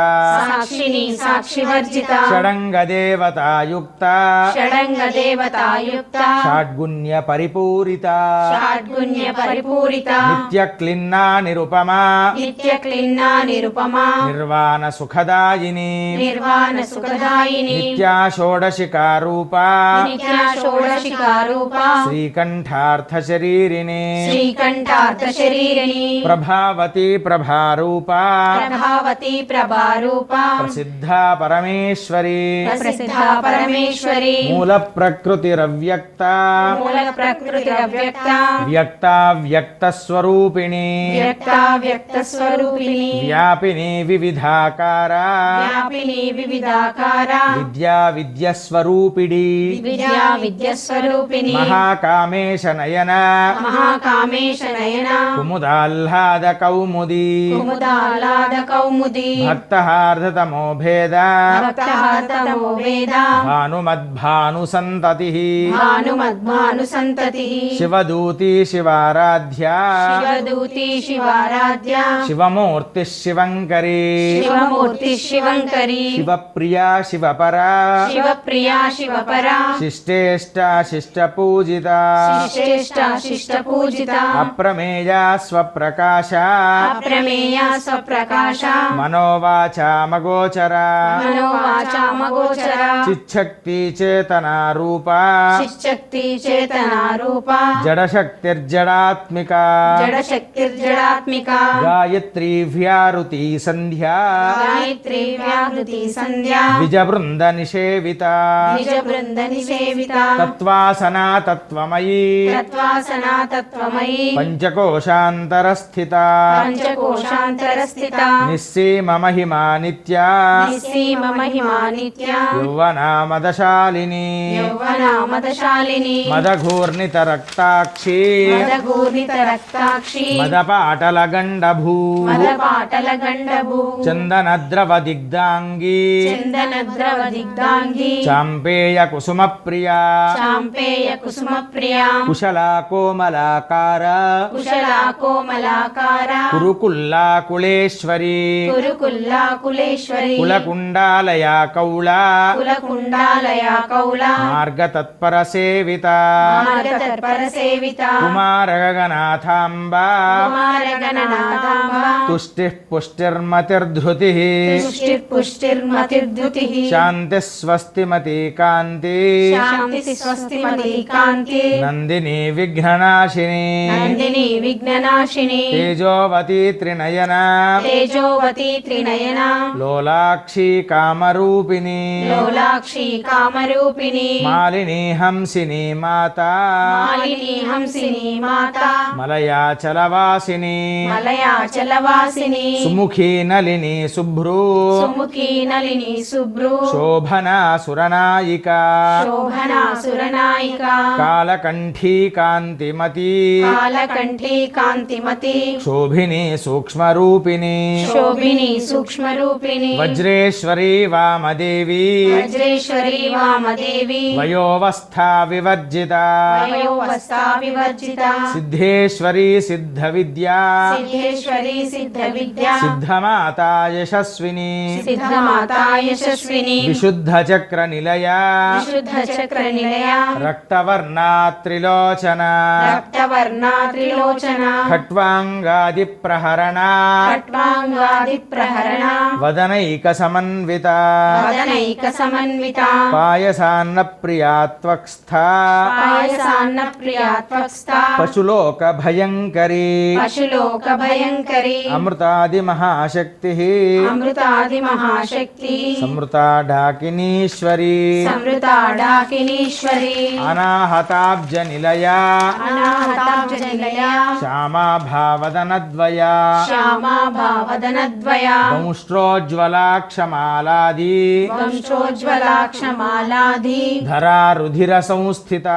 సాక్షిని సాక్షివర్జిత షడంగ దేవతాయుక్త షడంగ దేవతాయుక్త షాడ్గుణ్య పరిపూరిత షాడ్గుణ్య పరిపూరిత నిత్య క్లిన్నా నిరుపమా నిత్య క్లిన్నా నిరుపమా నిర్వాణ సుఖదాయిని నిర్వాణ సుఖదాయిని నిత్యా షోడశికా రూపా నిత్యా షోడశికా రూపా శ్రీకంఠార్థ శరీరిణి శ్రీకంఠార్థ శరీరిణి ప్రభావతి ప్రభారూపా ప్రభావతి ప్రభారూపా ప్రసిద్ధా పరమేశ్వరి ప్రసిద్ధ పరమేశ్వరి మూల ప్రకృతిరవ్యక్త మూల ప్రకృతి అవ్యక్త వ్యక్త వ్యక్త స్వరూపిణి వ్యక్త వ్యక్త స్వరూపిణి వ్యాపిని వివిధాకార వ్యాపిని వివిధాకార విద్యా విద్య స్వరూపిడి విద్యా విద్య స్వరూపిణి మహాకామేశ నయన మహాకామేశ నయన కుముదాహ్లాద కౌముది కుముదాహ్లాద కౌముది భక్తహార్ధతమో భేద భక్తహార్తమో వేద భానుమద్భాను సంతతి భానుమద్భాను సంతతి శివదూతి శివారాధ్య శివదూతి శివారాధ్య శివమూర్తి శివంకరి శివమూర్తి శివంకరి శివప్రియా శివపరా శివప్రియా శివపరా శిష్టేష్ట శిష్టపూజిత శిష్టేష్ట శిష్ట పూజిత అప్రమేయ స్వప్రకాశ అప్రమేయ స్వప్రకాశ మనోవాచామగోచర మనోవాచామగోచర చిచ్చక్తి చేతనా రూప చిచ్చక్తి చేతనా రూప జడశక్తిర్జడాత్మిక జడశక్తిర్జడాత్మిక గాయత్రీ వ్యారుతి సంధ్యా గాయత్రీ వ్యాహృతి సంధ్యా విజబృంద నిషేవిత నిజ బృంద నిసేవిత తత్వాసనా తత్వమయీ తత్వాసనా తత్వమయీ పంచకోశాంతర స్థిత పంచకోశాంతర స్థిత నిస్సీమ మహిమా నిత్యా నిస్సీమ మహిమా నిత్య యౌవనామదశాలిని యౌవనామదశాలిని మదఘూర్ణిత రక్తాక్షి మదగూర్ణిత రక్తాక్షి మదపాటల గండభూ మదపాటల గండభూ చందనద్రవ దిగ్ధాంగీ చందన ద్రవ దిగ్ధాంగి చాంపేయ కుసుమ ప్రియా చాంపేయ కుసుమ ప్రియా కుశలా కోమలాకార కుశలా కోమలాకార కురుకుల్లా కుళేశ్వరి కురుకుల్లా కులేశ్వరి కులకుండాలయ కౌళ కులకుండాలయ కౌల మార్గతత్పర సేవిత మార్గతత్పర సేవిత కుమారగనాథాంబ కుమారగణనాథాంబ తుష్టిః పుష్టిర్మతిర్ధృతి పుష్టిర్మతిర్ధృతి శాంతి స్వస్తిమతి కాంతి శాంతి స్వస్తిమతి కాంతి నందిని విఘ్ననాశిని నందిని విఘ్ననాశిని తేజోవతి త్రినయన తేజోవతి త్రినయన లోలాక్షి కామరూపిణి లోలాక్షి కామరూపిణి మాలిని హంసిని మాత మాలిని హంసిని మాత మలయాచలవాసిని మలయాచలవాసిని సుముఖీ నలిని శుభ్రూ సుముఖీ నలిని శుభ్రు శోభనా సురనాయిక శోభనా సురనాయిక కాలకంఠీ కాంతిమతి కాలకంఠీ కాంతిమతి శోభిని సూక్ష్మరూపిణి శోభిని సూక్ష్మరూపిణి వజ్రేశ్వరీ వామదేవి వజ్రేశ్వరి వామదేవి వయోవస్థా వివర్జిత వయోవస్థా వివర్జిత సిద్ధేశ్వరీ సిద్ధ విద్యా సిద్ధేశ్వరి సిద్ధ విద్యా సిద్ధమాతా యశస్విని సిద్ధమాతా యశస్విని విశుద్ధ చక్ర నిలయ విశుద్ధ చక్ర నిలయ రక్తవర్ణా త్రిలోచన రక్తవర్ణా త్రిలోచన ఖట్వాంగాది ప్రహరణ ఖట్వాంగాది ప్రహరణ వదనైక సమన్విత వదనైక సమన్విత పాయసాన్న ప్రియాత్వక్స్థ పాయసాన్న ప్రియాత్వక్స్థ పశులోక భయంకరీ పశులోక భయంకరి అమృతాది మహాశక్తి అమృతాది మహాశక్తి సమృతా డాకినీశ్వరీ సమృతా డాకినీశ్వరి అనాహతాబ్జ నిలయ అనాహతాబ్జ నిలయ శ్యామాభ భావదనద్వయ శ్యామాభావదనద్వయ దంష్ట్రోజ్వలాక్షమాలాది వంశోజ్వలాక్షమాలాధి ధరారుధిర సంస్థిత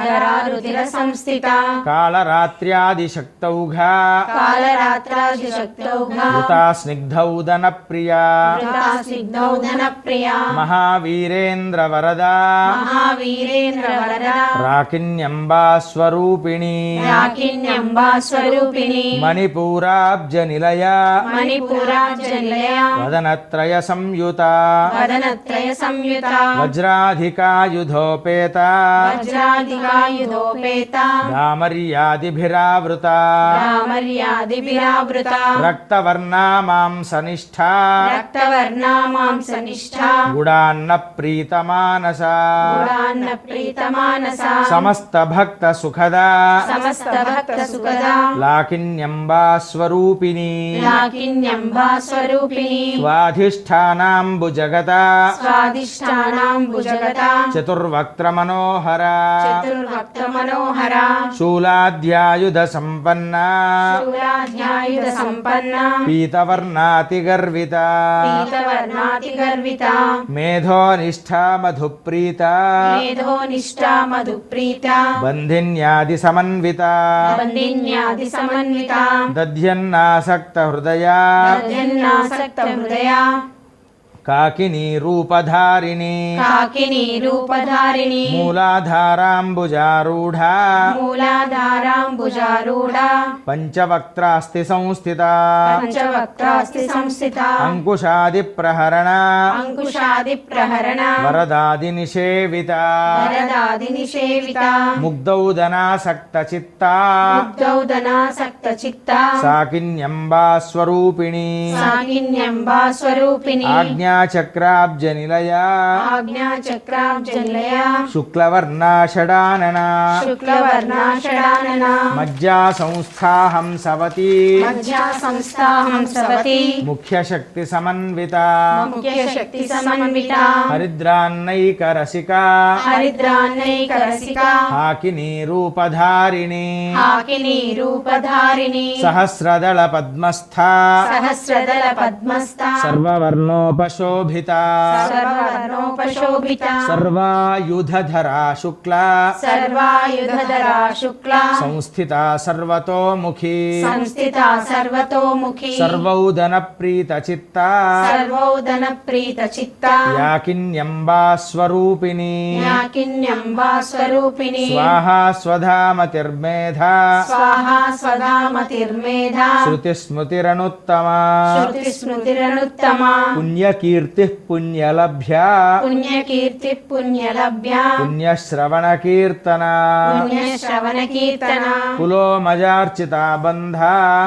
ధరారుధిర సంస్థిత కాళరాత్ర్యాదిశక్తౌఘా కాళరాత్రాదిశక్తౌఘా వృతా స్నిగ్ధౌదన ప్రియా సిద్ధౌధన ప్రియా మహావీరేంద్ర వరదా మహావీరేంద్ర వరదా రాకిణ్యంబా స్వరూపిణి రాకిణ్యంబా స్వరూపిణి మణిపూరాబ్జ నిలయ మణిపురాజనిలయ వదనత్రయ సంయుత వదనత్రయ సంయుత వజ్రాధికాయుధోపేత వజ్రాధికాయుధోపేత దామర్యాదిభిరావృత రామర్యాదిభిరావృత రక్తవర్ణా మాంసనిష్ఠా రక్తవర్ణా మాంసనిష్ఠా గుడాన్న ప్రీతమానస గుడాన్న ప్రీతమానసా సమస్త భక్త సుఖదా సమస్త భక్త సుఖదా లాకిన్యంబా స్వరూపిణి లాకిన్యంబా స్వరూపిణి స్వాధిష్ఠానాంబు జగత స్వాదిష్టానాంబుజగత చతుర్వక్త్ర మనోహర చతుర్భక్త మనోహర శూలాధ్యాయుధ సంపన్న శూలాధ్యాయుధ సంపన్న పీతవర్ణాతి గర్విత పీతవర్ణాతి గర్విత మేధోనిష్ఠా మధుప్రీత మేధోనిష్టా మధుప్రీత బంధిన్యాది సమన్విత బంధిన్యాది సమన్విత దధ్యన్నాసక్త హృదయ దధ్యన్నాసక్త హృదయ కాకినీ రూపధారిణి కాకిని రూపధారిణి మూలాధారాంబుజారూఢ మూలాధారాంబుజారూఢ పంచవక్త్రాస్తి సంస్థిత పంచవక్త్రాస్తి సంస్థిత అంకుశాది ప్రహరణ అంకుశాది ప్రహరణ వరదాది నిషేవిత వరదాది నిషేవిత ముగ్ధౌదనాసక్త చిత్త ముగ్ధౌదనాసక్త చిత్త సాకిన్యంబా స్వరూపిణి సాగిన్యంబా స్వరూపిణి ఆజ్ఞాచక్రాబ్జ నిలయ ఆజ్ఞాచక్రాబ్జనిలయ శుక్లవర్ణా షడానన శుక్లవర్ణాషడానన మజ్జా సంస్థాహంసవతి మధ్యా సంస్థాహంసవతి ముఖ్యశక్తి సమన్విత ముఖ్యశక్తి సమన్విత హరిద్రాన్నైకరసిక హరిద్రాన్నైకరసిక హాకినీ రూపధారిణి హాకిని రూపధారిణి సహస్రదళ పద్మస్థ సహస్రదళ పద్మస్థ సర్వవర్ణోపశోభిత సర్వవర్ణోపశోభిత సర్వాయుధధరా శుక్ల సర్వాయుధధరా శుక్ల సంస్థిత సర్వతోముఖి సంస్థిత సర్వతోముఖి సర్వౌదన ప్రీత చిత్త సర్వౌదన ప్రీత చిత్త యాకిన్యంబా స్వరూపిణి యాకిన్యంబా స్వరూపిణి స్వాహా స్వధామతిర్మేధ స్వాహా స్వధామతిర్మేధ శృతిస్మృతిరనుత్తమా శృతి స్మృతిరనుత్తమా పుణ్యకీర్తి పుణ్యలభ్యా పుణ్యకీర్తి పుణ్యలభ్య పుణ్యశ్రవణ కీర్తన పుణ్యశ్రవణ కీర్తన కులోమజార్చిత బంధ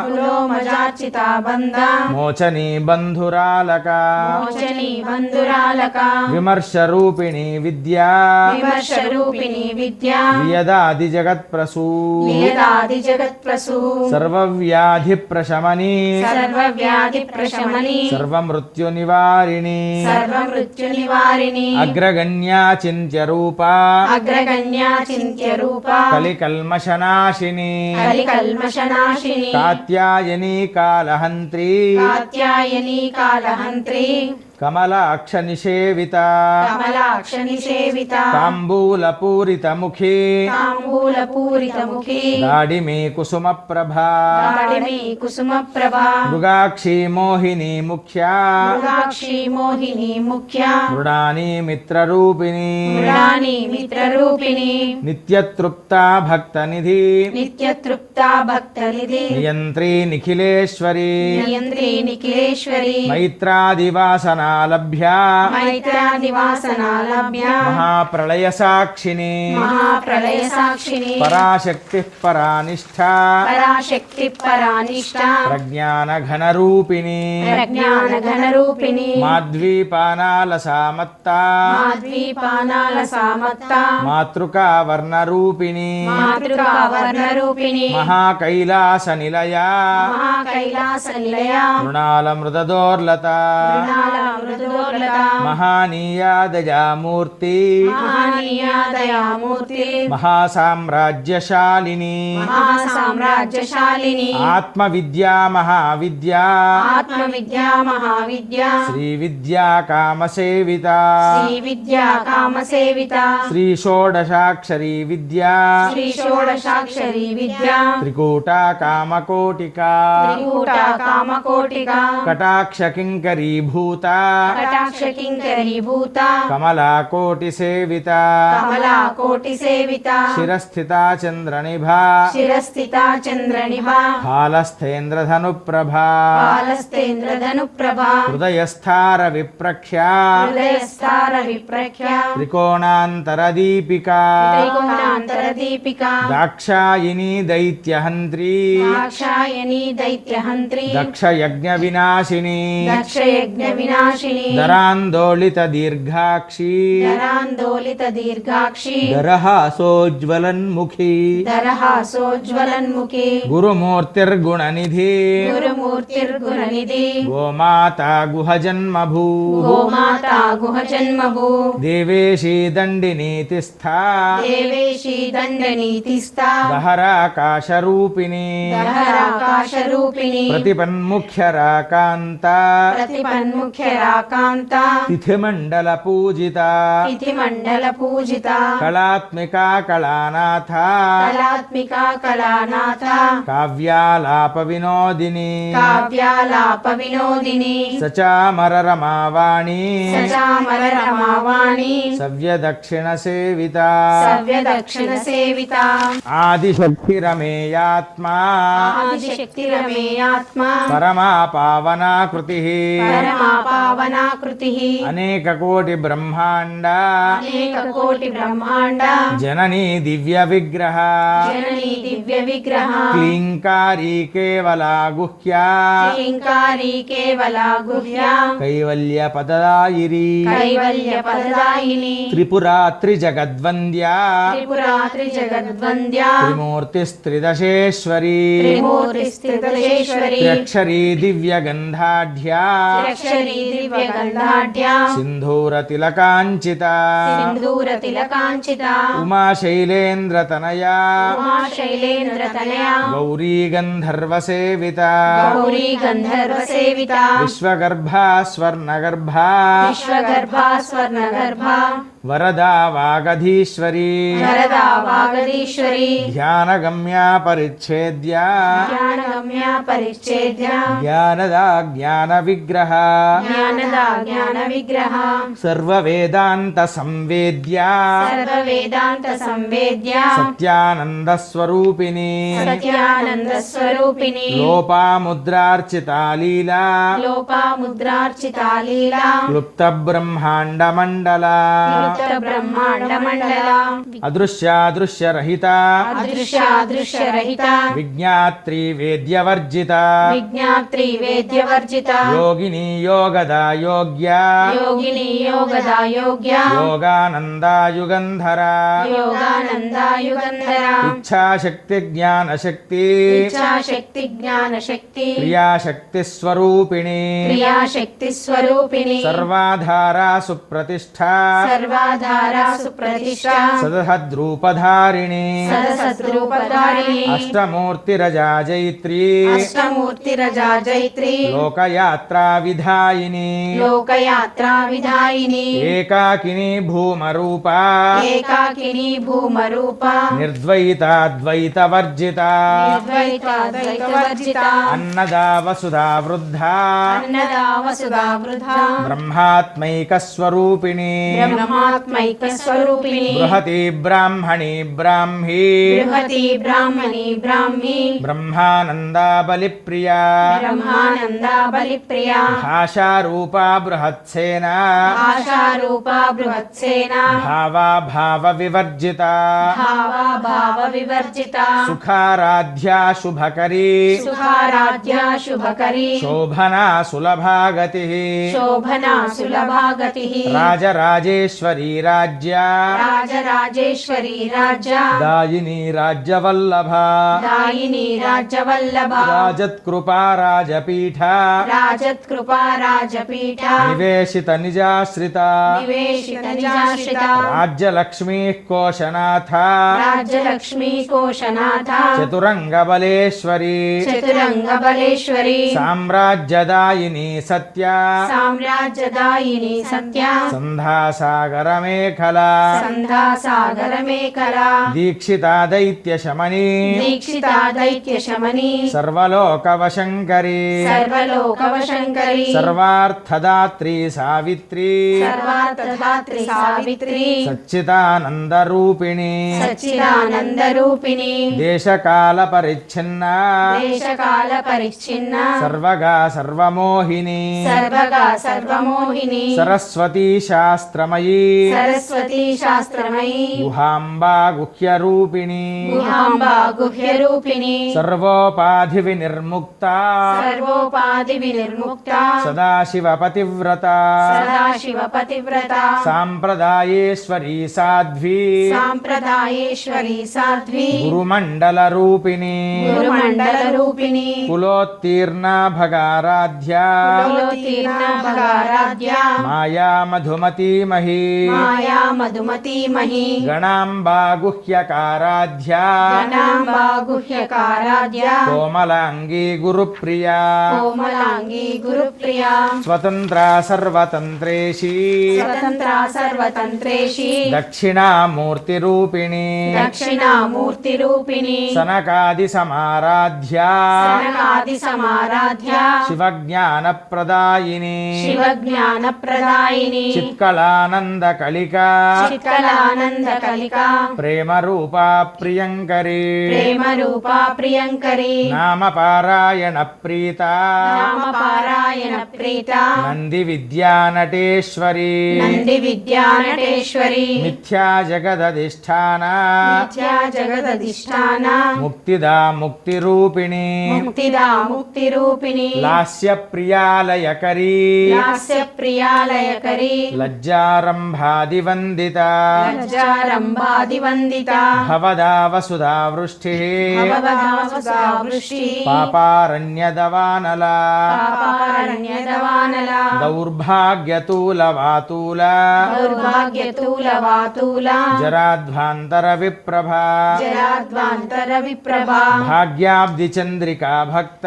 కులోమజార్చిత బంధ మోచనీ బంధురాలక మోచని బంధురాలక విమర్శ రూపిణి విద్యా విమర్శ రూపిణి విద్య వియదాది జగత్ప్రసూ వేదాది జగత్ప్రసూ సర్వవ్యాధి ప్రశమని సర్వవ్యాధి ప్రశమని సర్వమృత్యు నివారిణి సర్వమృత్యు నివారిణి అగ్రగణ్యా చింత్య రూపా అగ్రగణ్యా చింత్య రూప కలికల్మషనాశిని కలికల్మషనాశిని కాత్యాయని కాలహంత్రి కాత్యాయని కాలహంత్రి కమలాక్ష నిషేవిత కమలాక్ష నిషేవిత తాంబూలపూరిత ముఖీ తాంబూలపూరిత ముఖి దాడిమే కుసుమ ప్రభా దాడిమి కుసుమ ప్రభా మృగాక్షి మోహిని ముఖ్యా మృగాక్షి మోహిని ముఖ్య మృడాని మిత్రరూపిణి మృడాని మిత్రరూపిణి నిత్యతృప్తా భక్తనిధి నిత్యతృప్త భక్తనిధి నియంత్రీ నిఖిలేశ్వరి నియంత్రి నిఖిలేశ్వరి మైత్రాదివాసనాలభ్య మైత్రాదివాసనాలభ్య మహాప్రళయ సాక్షిని మహాప్రళయ సాక్షిని పరాశక్తి పరానిష్ఠా పరాశక్తి పరానిష్ట ప్రజ్ఞాన ఘనరూపిణి ప్రజ్ఞాన ఘనరూపిణి మాధ్వీపానాల సామత్త మాద్వీపానాల సామత్త మాతృకా వర్ణరూపిణి మాతృకా వర్ణరూపిణి మహాకైలాస నిలయ మహాకైలాస నిలయ మృణాల మృదదోర్లత మృణాల మృదుదోర్లత మహానీయా దయామూర్తి మహనీయా దయామూర్తి మహాసామ్రాజ్యశాలిని మహాసామ్రాజ్యశాలిని ఆత్మవిద్యా మహావిద్యా ఆత్మవిద్యా మహావిద్యా శ్రీ విద్యా కామసేవిత శ్రీ విద్యా కామసేవిత శ్రీ షోడశాక్షరీ విద్యా శ్రీ షోడశాక్షరీ విద్యా త్రికూటా కామకోటికా త్రికూట కామకోటిక కటాక్ష కింకరీభూత కటాక్ష కింకరీభూత కమలా కోటి సేవిత కమలా కోటి సేవిత శిరస్థితా చంద్రనిభా శిరస్థిత చంద్రనిభా హాలస్థేంద్రధనుప్రభా కాలస్తేంద్రధను ప్రభా హృదయస్థార విప్రఖ్యా హృదయస్థార విప్రఖ్య త్రికోణాంతరదీపికా త్రికోణాంతర దీపిక దాక్షాయిని దైత్యహంత్రీ దాక్షాయని దైత్యహంత్రి దక్షయజ్ఞ వినాశిని దక్షయజ్ఞ వినాశిని దరాందోళిత దీర్ఘాక్షి దరాందోళిత దీర్ఘాక్షి దరహాసోజ్వలన్ముఖి దరహాసోజ్వలన్ముఖి గురుమూర్తిర్గుణనిధి గురుమూర్తిర్గుణనిధి గోమాతా గుహజన్మభూ గోమాతా గుహజన్మభూ దేవేశీ దండినీతిస్థా దేవేశీ దండనీతిస్థా దహరాకాశరూపిణి దహరాకాశరూపిణి ప్రతిపన్ముఖ్యరాకాంత ప్రతిపన్ముఖ్యరాకాంత తిథిమండల పూజిత తిథిమండల పూజిత కళాత్మికా కళానాథ కళాత్మిక కళానాథ కావ్యాలాప వినోదిని కావ్యాలాప వినోదిని సచామర రమావాణి సచామర రమావాణి సవ్యదక్షిణ సేవిత సవ్య దక్షిణ సేవిత ఆదిశక్తిరమేయాత్మా ఆదిశక్తి రమేయాత్మ పరమా పావనాకృతి పరమా పావనాకృతి అనేక కోటి బ్రహ్మాండ అనేక కోటి బ్రహ్మాండ జననీ దివ్య విగ్రహ జననీ దివ్య విగ్రహ క్లీంకారీ కేవలా గుహ్యా కింకారీ కేవల గుహ్య కైవల్య పదదాయిరి కైవల్య పదదాయిని త్రిపురా త్రిజగద్వంద్యా త్రిపురాత్రి జగద్వంద్య త్రిమూర్తిస్త్రిదశేశ్వరీ త్రిమూర్తిస్థితేశ్వరి త్ర్యక్షరీ దివ్య గంధాఢ్యా అక్షరీ దివ్య గంధాఢ్య సింధూర తిలకాంచిత సింధూర తిలకాంచిత ఉమా శైలేంద్రతనయా ఉమా శైలేంద్ర తనయా గౌరీ గంధర్వ సేవిత గౌరీ గంధర్వ సేవిత విశ్వగర్భా స్వర్ణగర్భా విశ్వగర్భా స్వర్ణగర్భా వరదా వాగధీశ్వరీ వరదా వాగదీశ్వరి ధ్యానగమ్యా పరిచ్ఛేద్యా జ్ఞానగమ్య పరిచ్ఛేద్య జ్ఞానదా జ్ఞాన విగ్రహ జ్ఞానదా జ్ఞాన విగ్రహ సర్వవేదాంత సంవేద్యా సర్వ వేదాంత సంవేద్య సత్యానంద స్వరూపిణి సత్యానంద స్వరూపిణి లోపాముద్రార్చితా లీలా లోపాముద్రార్చిత లీలా క్లుప్త బ్రహ్మాండ మండల క్లుప్త బ్రహ్మాండ మండల అదృశ్యాదృశ్యరహిత అదృశ్యాదృశ్య రహిత విజ్ఞాత్రి వేద్యవర్జిత విజ్ఞాత్రి వేద్యవర్జిత యోగిని యోగదా యోగ్య యోగిని యోగదా యోగ్య యోగానందాయుగంధర యోగానందాయుగంధర ఇచ్ఛాశక్తి జ్ఞానశక్తి ఇచ్ఛాశక్తి జ్ఞానశక్తి క్రియాశక్తి స్వరూపిణి క్రియాశక్తి స్వరూపిణి సర్వాధారా సుప్రతిష్ఠ సర్వాధారా సుప్రతిష్ఠ సదహద్రూపధారిణి సదసద్రూపధారిణి అష్టమూర్తిరజా జైత్రీ అష్టమూర్తి రజా జైత్రి లోకయాత్రా విధాయిని లోకయాత్రా విధాయిని ఏకాకిని భూమరూప ఏకాకిని భూమరూప నిర్ద్వైతాద్వైత వర్జిత నిర్ద్వైతాద్వైతవర్జిత అన్నదా వసుధా వృద్ధా అన్నదా వసుధా వృధా బ్రహ్మాత్మైక స్వరూపిణి బ్రహ్మాత్మైక స్వరూపిణి బృహతి బ్రాహ్మణి బ్రాహ్మీ బృహతి బ్రాహ్మణి బ్రాహ్మి బ్రహ్మానందా బలిప్రియా బ్రహ్మానందా బలిప్రియా భాషారూపా బృహత్సేన ఆశారూపా బృహత్సేన భావా భావ వివర్జిత భావా భావ వివర్జిత సుఖారాధ్యా శుభకరీ సుఖారాధ్యా శుభకరీ శోభనా సులభాగతి శోభనా సులభాగతి రాజరాజేశ్వరీ రాజ్యా రాజరాజేశ్వరి రాజ్య దాయిని రాజ్యవల్లభ దాయిని రాజ్యవల్లభ రాజత్కృపా రాజపీఠ రాజత్కృపా రాజపీఠ నివేశిత నిజాశ్రిత నివేశిత నిజాశ్రిత రాజ్యలక్ష్మీ కోశనాథ రాజ్యలక్ష్మీ కోశనాథ చతురంగబలేశ్వరి చతురంగబలేశ్వరి సామ్రాజ్యదాయిని సత్య సామ్రాజ్యదాయిని సత్య సంధాసాగరమేఖల సంధాసాగరమేఖల దీక్షితా దైత్యశమని దీక్షితా దైత్యశమని సర్వలోకవశంకరి సర్వలోకవశంకరి సర్వార్థదాత్రి సావిత్రి సర్వార్థధాత్రి సావిత్రి సచ్చిదానందరూపిణి సచ్చిదానందరూపిణి దేశకాల పరిచ్ఛిన్న దేశకాల పరిచ్ఛిన్న సర్వగా సర్వమోహిని సర్వగా సర్వమోహిని సరస్వతీ శాస్త్రమయీ సరస్వతీ శాస్త్రమయీ గుహాంబా గుహ్యరూపిణి గుహాంబా గుహ్యరూపిణి సర్వోపాధి వినిర్ముక్త సర్వోపాధి వినిర్ముక్త సదాశివ పతివ్రత సదాశివ పతివ్రత సాంప్రదాయేశ్వరీ సాధ్వీ సాంప్రదాయేశ్వరి సాధ్వి గురుమండల రూపిణి గురుమండల రూపిణి కులోత్తీర్ణ భగారాధ్య కులోత్తీర్ణ భగారాధ్య మాయా మధుమతీమహీ మాయా మధుమతీమహి గణాంబా గుహ్యకారాధ్య గణాంబా గుహ్యకారాధ్య కోమలాంగీ గురుప్రియా కోమలాంగి గురుప్రియా స్వతంత్ర సర్వతంత్రేషి స్వతంత్ర సర్వతంత్రేషి దక్షిణామూర్తిరూపిణి దక్షిణామూర్తి రూపిణి సనకాది సమారాధ్య సనకాది సమారాధ్య శివజ్ఞాన ప్రదాయిని శివజ్ఞాన ప్రదాయిని చిత్కళానంద కలికా చిత్కలానంద కలికా ప్రేమ రూపా ప్రియంకరి ప్రేమ రూపా ప్రియంకరి నామ పారాయణ ప్రీత నామ పారాయణ ప్రీత నంది విద్యా నటేశ్వరి నంది విద్యానటేశ్వరి మిథ్యా జగదధిష్టాన నిత్యా జగదధిష్టాన ముక్తిదా ముక్తి రూపిణి ముక్తిదా ముక్తి రూపిణి లాస్య ప్రియాలయకరీ లాస్య ప్రియాలయకరి లజ్జారంభాది వందిత లజ్జారంభాది వందిత భవదా వసుధా వృష్టి భవదావసా వృష్టి పాపారణ్యదవానల పాపారణ్యదవానల దౌర్భాగ్యతూల వాతూల దౌర్భాగ్యతూల వాతూల జరాధ్వాంతర విప్రభా జరాధ్వాంతర విప్రభా భాగ్యాబ్ది చంద్రికా భక్త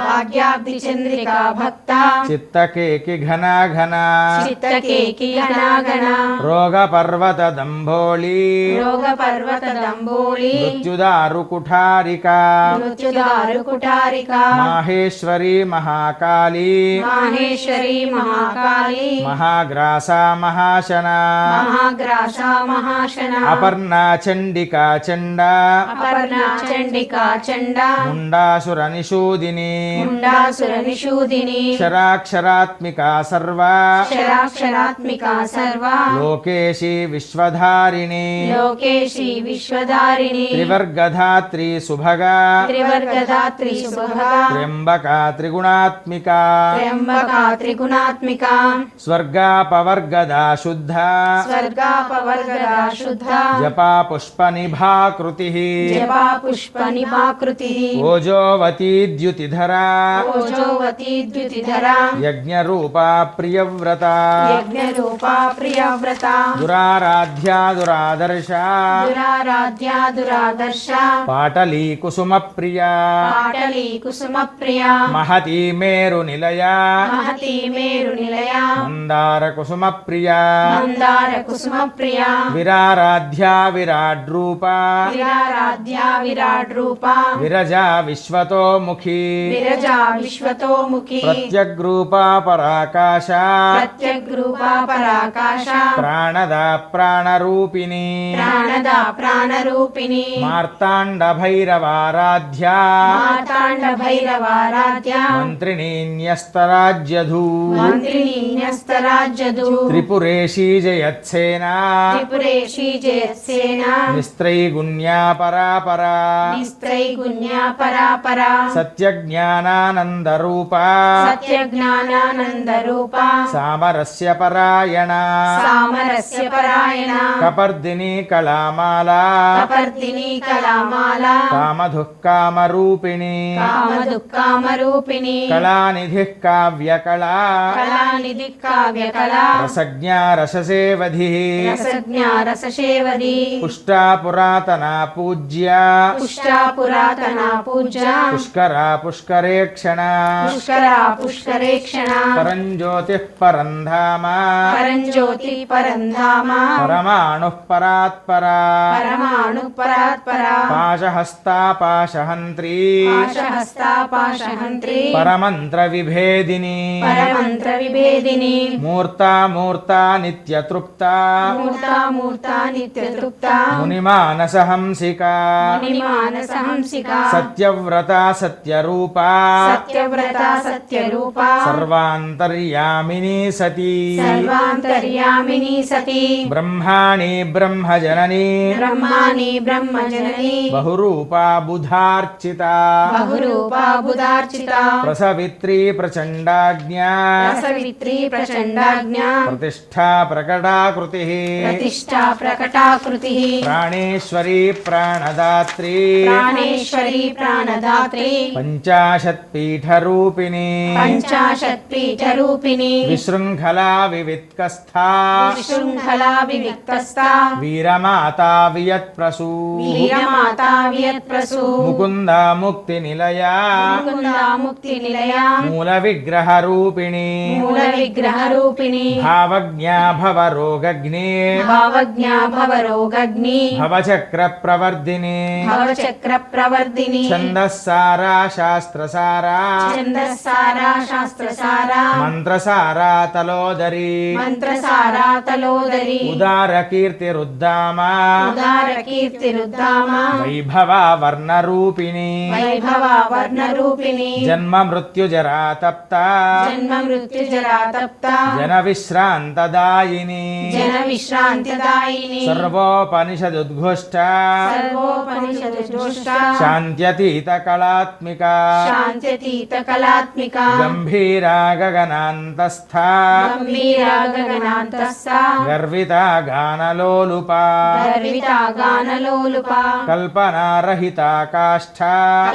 భాగ్యాబ్ది చంద్రికా భక్త చిత్తకేకి ఘన ఘన చిత్తకేకి గణాగణ రోగ పర్వత దంభోళి రోగ పర్వత దంబోళి మృత్యుదారు కుఠారిక మృత్యుదారు కుటారిక మాహేశ్వరి మహాకాళీ మాహేశ్వరి మహాకాళి మహాగ్రాస మహాశన మహాగ్రాస మహాశన అపర్ణా చండికా చండ అపర్ణ చండికా చండ ముండాసుర నిషూదిని ముండాసుర నిషూదిని క్షరాక్షరాత్మికా సర్వ క్షరాక్షరాత్మిక సర్వ లోకేశి విశ్వధారిణి లోకేశి విశ్వధారిణి త్రివర్గధాత్రి సుభగా త్రివర్గదాత్రి శుభగా త్ర్యంబకా త్రిగుణాత్మికా త్ర్యంబకా త్రిగుణాత్మిక స్వర్గాపవర్గదా శుద్ధ స్వర్గాపవర్గదా శుద్ధ జపా పుష్పనిభాకృతి జపా పుష్ప నిభాకృతి ఓజోవతీ ద్యుతిధరా ఓజోవతి ద్యుతిధర యజ్ఞరూపా ప్రియవ్రత యజ్ఞరూపా ప్రియవ్రత దురారాధ్యా దురాదర్శ దురారాధ్య దురాదర్శ పాటలీ కుసుమ ప్రియా పాటలీ కుసుమ ప్రియ మహతీ మేరు నిలయా మహతీ మేరు నిలయ మందార కుసుమ ప్రియా మందార కుసుమ ప్రియ విరారాధ్యా విరాడ్రూపా విరారాధ్య విరాట్ రూప విరజా విశ్వతోముఖీ విరజా విశ్వతోముఖి ప్రత్యగ్రూపా పరాకాశ ప్రత్యగ్రూప పరాకాశ ప్రాణదా ప్రాణరూపిణి ప్రాణద ప్రాణరూపిణి మార్తాండ భైరవారాధ్యా మార్తాండ భైరవారాధ్య మంత్రిణీ న్యస్తరాజ్యధూ మంత్రిణి న్యస్తరాజ్యదు త్రిపురేషీ జయత్సేనా త్రిపురేషి జయసేన నిస్త్రైగుణ్యా పరాపరా నిస్త్రైగుణ్యా పరాపరా సత్యజ్ఞానానందరూపా సత్యజ్ఞానానంద రూప సామరస్య పరాయణ సామరస్య పరాయణ కపర్దిని కళామాలా కపర్దిని కళామాల కామధుః కామరూపిణి कामदुःखहारिणी कामदुःखामरूपिणी कलानिधिः काव्यकला कलानिधिः काव्यकला रसज्ञा रससेवधिः रसज्ञा रससेवधी पुष्टा पुरातना पूज्या पुष्टा पुरातना पूज्या पुष्करा पुष्करेक्षणा पुष्करा पुष्करेक्षणा परञ्ज्योतिः परन्धाम परञ्ज्योति परन्धाम परमाणुः परात्परा परमाणु परात्परा पाशहस्ता पाशहन्त्री पाशहस्ता पाशहन्त्री परमन्त्रविभेदिनी परमन्त्रविभेदिनी मूर्ता मूर्ता नित्यतृप्ता मूर्ता मूर्ता नित्यतृप्ता मुनिमानसहंसिका मुनिमानसहंसिका सत्यव्रता सत्यरूपा सत्यव्रता सत्यरूपा सर्वान्तर्यामिनी सती सर्वान्तर्यामिनी सती ब्रह्माणि ब्रह्मजननी ब्रह्माणि ब्रह्मजननी बहुरूपा बुधार्चिता बहुरूपा बुधार्चिता प्रसवित्री प्रचण्डाज्ञा रसवित्री प्रचण्डाज्ञा प्रतिष्ठा प्रकटाकृतिः प्रतिष्ठा प्रकटाकृतिः प्राणेश्वरी प्राणदात्री प्राणेश्वरी प्राणदात्री पञ्चाशत्पीठरूपिणी पञ्चाशत्पीठरूपिणी विशृङ्खला विवित्कस्था विशृङ्खला विविक्तस्था वीरमाता वियत्प्रसू वीरमाता वियत्प्रसू मुकुन्दा मुक्तिनिलया मुकुन्दा मुक्तिनिलया मूलविग्रहरूपिणी मूलविग्रहरूपिणी भावज्ञा भवरोगग्ने भावज्ञा भवरोगग्नि भवचक्रप्रवर्धिनी भवचक्रप्रवर्धिनी छन्दस्सारा शास्त्रसारा छन्दस्सारा शास्त्रसारा मन्त्रसारा तलोदरी मन्त्रसारा तलोदरी उदारकीर्तिरुद्दामा उदारकीर्तिरुद्धामा वैभवा वर्णरूपिणी वैभवा वर्णरूपिणी जन्ममृत्युजरा तप्ता जन्म मृत्युजरा तप्ता जनविश्रान्तदायिनी जनविश्रान्तिदायिनी सर्वोपनिषदुद्घोष्टा सर्वोपनिषदुष्टा शान्त्यतीतकलात्मिका शान्त्यतीतकलात्मिका गम्भीरा गगनान्तस्था गम्भीरा गगनान्तस्था गर्विता गानलोलुपा गर्विता गानलोलुपा कल्पनारहिता काष्ठा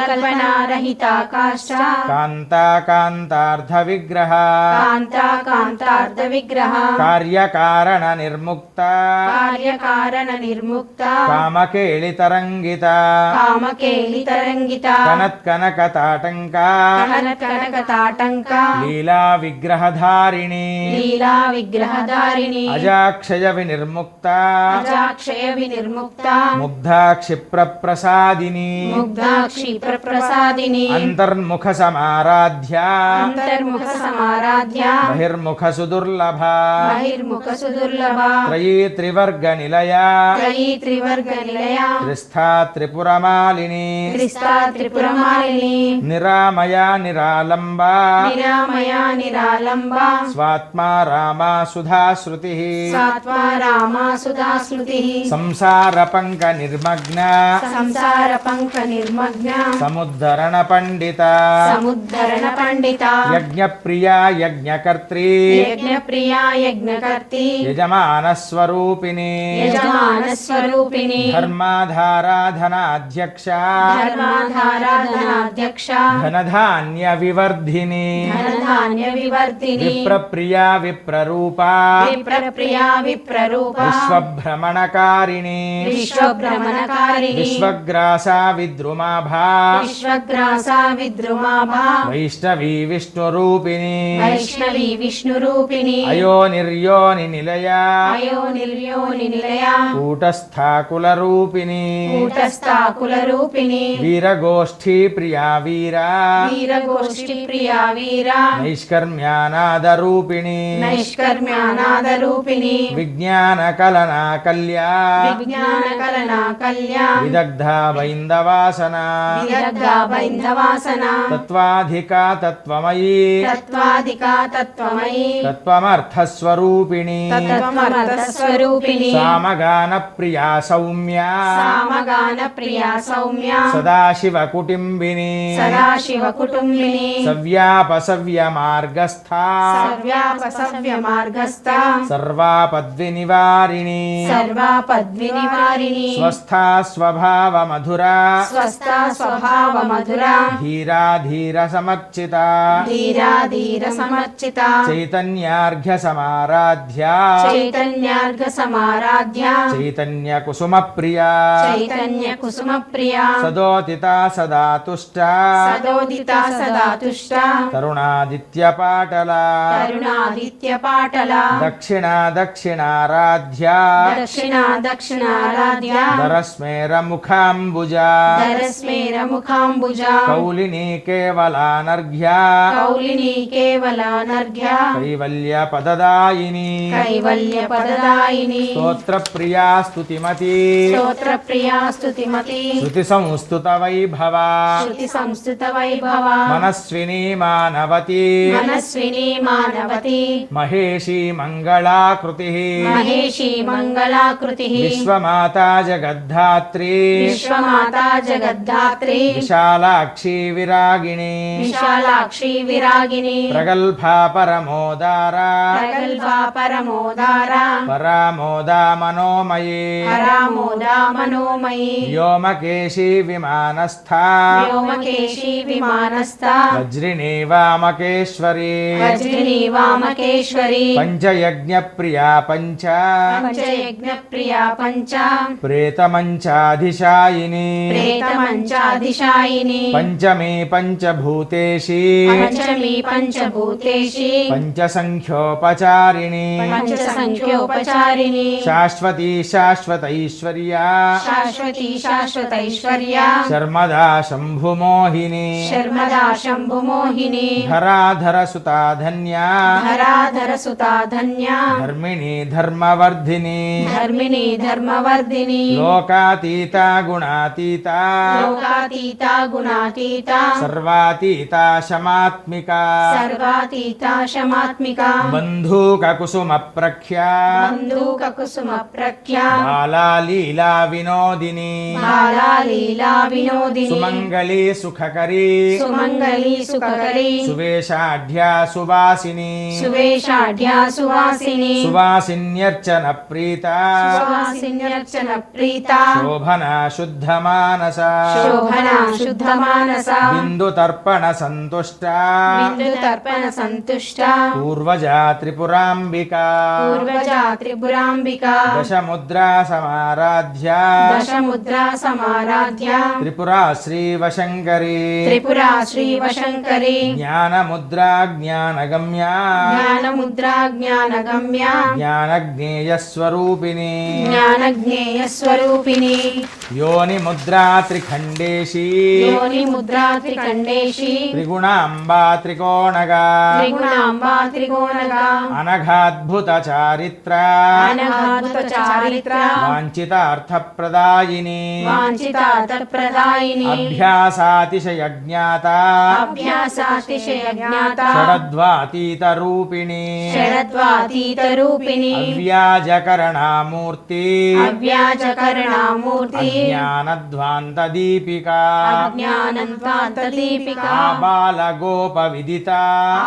कल्पनारहिता काष्ठा कान्ता कान्तार्धविग्रहा कान्ता कान्तार्धविग्रह कार्यकारणनिर्मुक्ता कार्यकारणनिर्मुक्ता कामकेलितरङ्गिता कामकेलितरङ्गिता कनत्कनकताटङ्का कनकताटङ्का लीलाविग्रहधारिणी लीला विग्रहधारिणी अजाक्षयविनिर्मुक्ता अजाक्षय विनिर्मुक्ता मुग्धा क्षिप्रप्रसादिनी मुग्धा क्षिप्रप्रसादिनी अन्तर्मुखसमाराध्या अंतर्मुख समाराध्या बहिर्मुखसुदुर्लभा बहिर्मुख सुदुर्लभा त्रयी त्रिवर्गनिलया त्रयी त्रिवर्गनिलया त्रिस्था त्रिपुरमालिनी त्रिस्ता त्रिपुरमालिनी निरामया निरालम्बा निरामया निरालम्बा स्वात्मा रामा सुधाश्रुतिः सात्वा रामा सुधा स्मृतिः संसारपङ्कनिर्मग्ना संसारपङ्क निर्मग्ना समुद्धरणपण्डिता समुद्धरण पंडिता यज्ञप्रिया यज्ञकर्त्री यज्ञप्रिया यज्ञकर्ती यजमानस्वरूपिणी यजमानस्वरूपिणी धर्माधाराधनाध्यक्षा धर्माधाराधनाध्यक्षा धनधान्यविवर्धिनी धनधान्य विवर्धिनी विप्रप्रिया विप्ररूपा विप्रप्रिया विप्ररूपा विश्वभ्रमणकारिणी विश्वभ्रमणकारिणी विश्वग्रासा विद्रुमाभा विश्वग्रासा विद्रुमाभा वैष्णवी विष्णुरूपिणी वैष्णवी विष्णुरूपिणी अयोनिर्योनि निलया अयोनिर्योनि निलया कूटस्था कुलरूपिणी कूटस्था कुलरूपिणी वीरगोष्ठी प्रिया वीरा वीरगोष्ठी प्रिया वीरा नैष्कर्म्यानादरूपिणी नैष्कर्म्यानादरूपिणी विज्ञानकलना कल्या विज्ञानकलना कल्या विदग्धा बैन्दवासना विदग्धा बैन्धवासना तत्त्वाधिका तत्त्वमयी तत्त्वाधिका तत्त्वमयी तत्त्वमर्थस्वरूपिणी तत्त्वमर्थस्वरूपिणी सामगानप्रिया सौम्या सामगानप्रिया सौम्या सदाशिवकुटिम्बिनी सदाशिवकुटुम्बिनी सव्यापसव्यमार्गस्था सर्व्यापसव्यमार्गस्था सर्वापद्विनिवारिणी सर्वापद्विनिवारिणी स्वस्था स्वभावमधुरा स्वस्था स्वभाव భావమధురా ధీరాధీర సమర్చిత ధీరాధీర సమర్చిత చైతన్యార్ఘ్య సమారాధ్య చైతన్యార్ఘ సమారాధ్య చైతన్య కుసుమ ప్రియ చైతన్య కుసుమ ప్రియ సదోదిత సదా తుష్ట సదోదిత సదా తుష్ట తరుణాదిత్య పాటల కరుణాదిత్య పాటల దక్షిణ దక్షిణారాధ్య దక్షిణ దక్షిణారాధ్య ధరస్మేర ముఖాంబుజ ధరస్మేర ముఖాంబుజ కౌలిని కేవలానర్ఘ్య కౌలిని కేవలానర్ఘ్య కైవల్య పదదాయిని కైవల్య పదదాయిని స్తోత్ర ప్రియా స్తుతిమతి స్తోత్ర ప్రియా స్తుతిమతి శృతి సంస్తుత వైభవ శృతి సంస్థిత వైభవ మనస్విని మానవతి మనస్విని మానవతి మహేషి మంగళాకృతి మహేషి మంగళాకృతి విశ్వమాతా జగద్ధాత్రి విశ్వమాతా జగద్ధాత్రి విశాలాక్షి విరాగిణి విశాలాక్షి విరాగిని ప్రగల్భా పరమోదారా ప్రగల్భా పరమోదారా పరామోదా మనోమయీ పరామోదా మనోమయీ వ్యోమకేశీ విమానస్థా వ్యోమకేశీ విమానస్థ వజ్రిణీ వామకేశ్వరీ వజ్రిణీ వామకేశ్వరి పంచయజ్ఞ ప్రియా పంచ పంచయజ్ఞ ప్రియా పంచ ప్రేతమంచాధిశాయిని ప్రేతమంచాధిశాయిని పంచమీ పంచభూతేషి పంచమీ పంచభూతేషి పంచసంఖ్యోపచారిణి పంచసంఖ్యోపచారిణి శాశ్వతీ శాశ్వతైశ్వర్యా శాశ్వతి శాశ్వతైశ్వర్య శర్మదా శంభుమోహిని శర్మదా శంభుమోహిని ధరాధర సుతా ధన్యా ధరాధర సుతా ధన్య ధర్మిణి ధర్మవర్ధిని ధర్మిణి ధర్మవర్ధిని లోకాతీత గుణాతీత లోకాతీత గుణాతీత సర్వాతీత శమాత్మిక సర్వాతీత శమాత్మిక బంధూక కుసుమ ప్రఖ్యా బంధూక కుసుమ ప్రఖ్య బాలా లీలా వినోదిని బాలా లీలా వినోదిని సుమంగళి సుఖకరీ సుమంగళి సుఖకరి సువేషాఢ్యా సువాసిని సువేషాఢ్యా సువాసిని సువాసిన్యర్చన ప్రీత సువాసిన్యర్చన ప్రీత శోభన శుద్ధ మానస శోభన శుద్ధ మానస బిందు తర్పణ సంతుష్ట బిందు తర్పణ సంతుష్ట పూర్వజా త్రిపురాంబికా పూర్వజా త్రిపురాంబిక దశముద్రా సమారాధ్య దశముద్రా సమారాధ్య త్రిపురా శ్రీవశంకరీ త్రిపురా శ్రీవశంకరి జ్ఞానముద్రా జ్ఞానగమ్యా జ్ఞానముద్రా జ్ఞానగమ్య జ్ఞానజ్ఞేయస్వరూపిణి జ్ఞానజ్ఞేయ స్వరూపిణి యోనిముద్రా త్రిఖండేశీ యోని ముద్రా త్రికండేశి త్రిగుణాంబా త్రికోణగా త్రిగుణాంబా త్రికోణగా అనఘాద్భుత చారిత్ర అనఘాద్భుత చారిత్ర వాంఛితార్థప్రదాయిని వాంఛితార్థప్రదాయిని అభ్యాసాతిశయ జ్ఞాత అభ్యాసాతిశయ జ్ఞాత షడద్వాతీత రూపిణి షడద్వాతీత రూపిణి అవ్యాజకరణామూర్తి అవ్యాజకరణామూర్తి అజ్ఞానధ్వాంత దీపికా అజ్ఞానంతాంత దీపిక ఆబాలగోప విదిత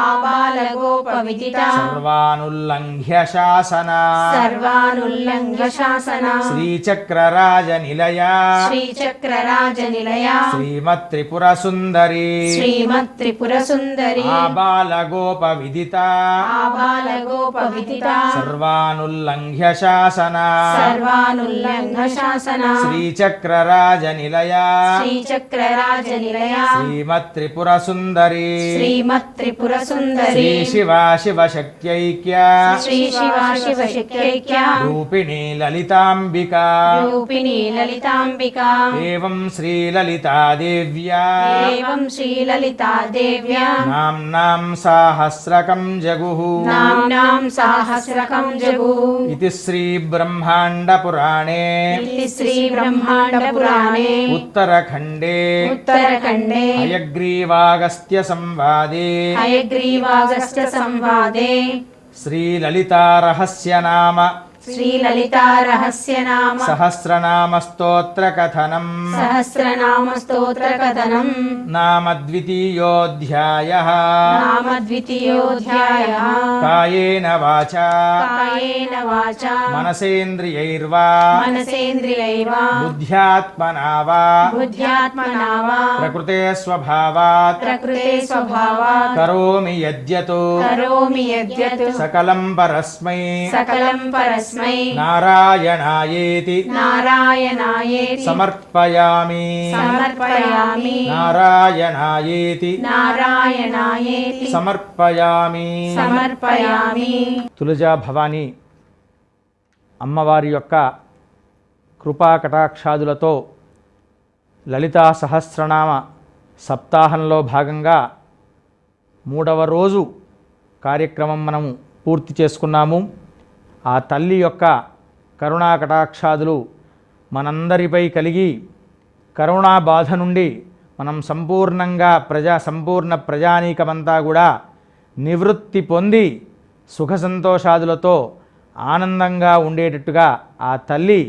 ఆబాలగోప విదిత సర్వానుల్లంఘ్య శాసన సర్వానుల్లంఘ్య శాసన శ్రీచక్రరాజ నిలయ శ్రీచక్రరాజ నిలయ శ్రీమత్త్రిపుర సుందరి శ్రీమత్ త్రిపుర సుందరి ఆబాలగోప విదిత ఆబాలగోప విదిత సర్వానుల్లంఘ్య శాసన సర్వానుల్లంఘ్య శాసన శ్రీచక్రరాజ నిలయ శ్రీచక్రరాజ నిలయ శ్రీమత్త్రిపుర సుందరి శ్రీమత్ త్రిపుర సుందరి శ్రీ శివ శివశక్త్యైక్య శ్రీ శివ శివశక్త్యైక్య రూపిణీ లలితాంబికా రూపిణి లలితాంబిక ఏవం శ్రీలలితాదేవ్యా ఏవం శ్రీలలితా దేవ్యా నామ్నాం సాహస్రకం జగుః నామ్నాం సహస్రకం జగు ఇది శ్రీ బ్రహ్మాండ పురాణే ఇది శ్రీ బ్రహ్మాండ పురాణే ఉత్తరఖండే ఉత్తరఖండే హయగ్రీవాగస్త్య సంవాదే హయగ్రీవాగస్త్య సంవాదే శ్రీలలితారహస్య నామ శ్రీలలితారహస్యనామ సహస్రనామస్తోత్రకథనం సహస్రనామస్తోత్రకథనం నామ ద్వితీయోऽధ్యాయः నామ ద్వితీయోऽధ్యాయः కాయేన వాచా కాయేన వాచా మనసేంద్రియైర్వా మనసేంద్రియైర్వా బుద్ధ్యాత్మనా వా బుద్ధ్యాత్మనా వా ప్రకృతే స్వభావాత్ ప్రకృతే స్వభావాత్ కరోమి యద్యత్ కరోమి యద్యత్ సకలం పరస్మై సకలం పరస్మై నారాయణాయేతి నారాయణాయేతి సమర్పయామి సమర్పయామి నారాయణాయేతి నారాయణాయేతి సమర్పయామి. సమర్పయామి. తులజా భవాని అమ్మవారి యొక్క కృపా కటాక్షాదులతో లలితా సహస్రనామ సప్తాహంలో భాగంగా 3వ రోజు కార్యక్రమం మనము పూర్తి చేసుకున్నాము. ఆ తల్లి యొక్క కరుణా కటాక్షాదులు మనందరిపై కలిగి కరుణా బాధ నుండి మనం సంపూర్ణంగా సంపూర్ణ ప్రజానీకమంతా కూడా నివృత్తి పొంది సుఖ సంతోషాదులతో ఆనందంగా ఉండేటట్టుగా ఆ తల్లి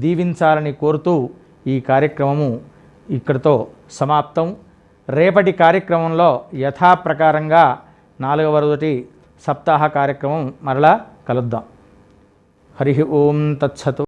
దీవించాలని కోరుతూ ఈ కార్యక్రమము ఇక్కడితో సమాప్తం. రేపటి కార్యక్రమంలో యథాప్రకారంగా 4వ రోజు సప్తాహ కార్యక్రమం మరలా కలుద్దాం. హరి ఓం తత్సతు.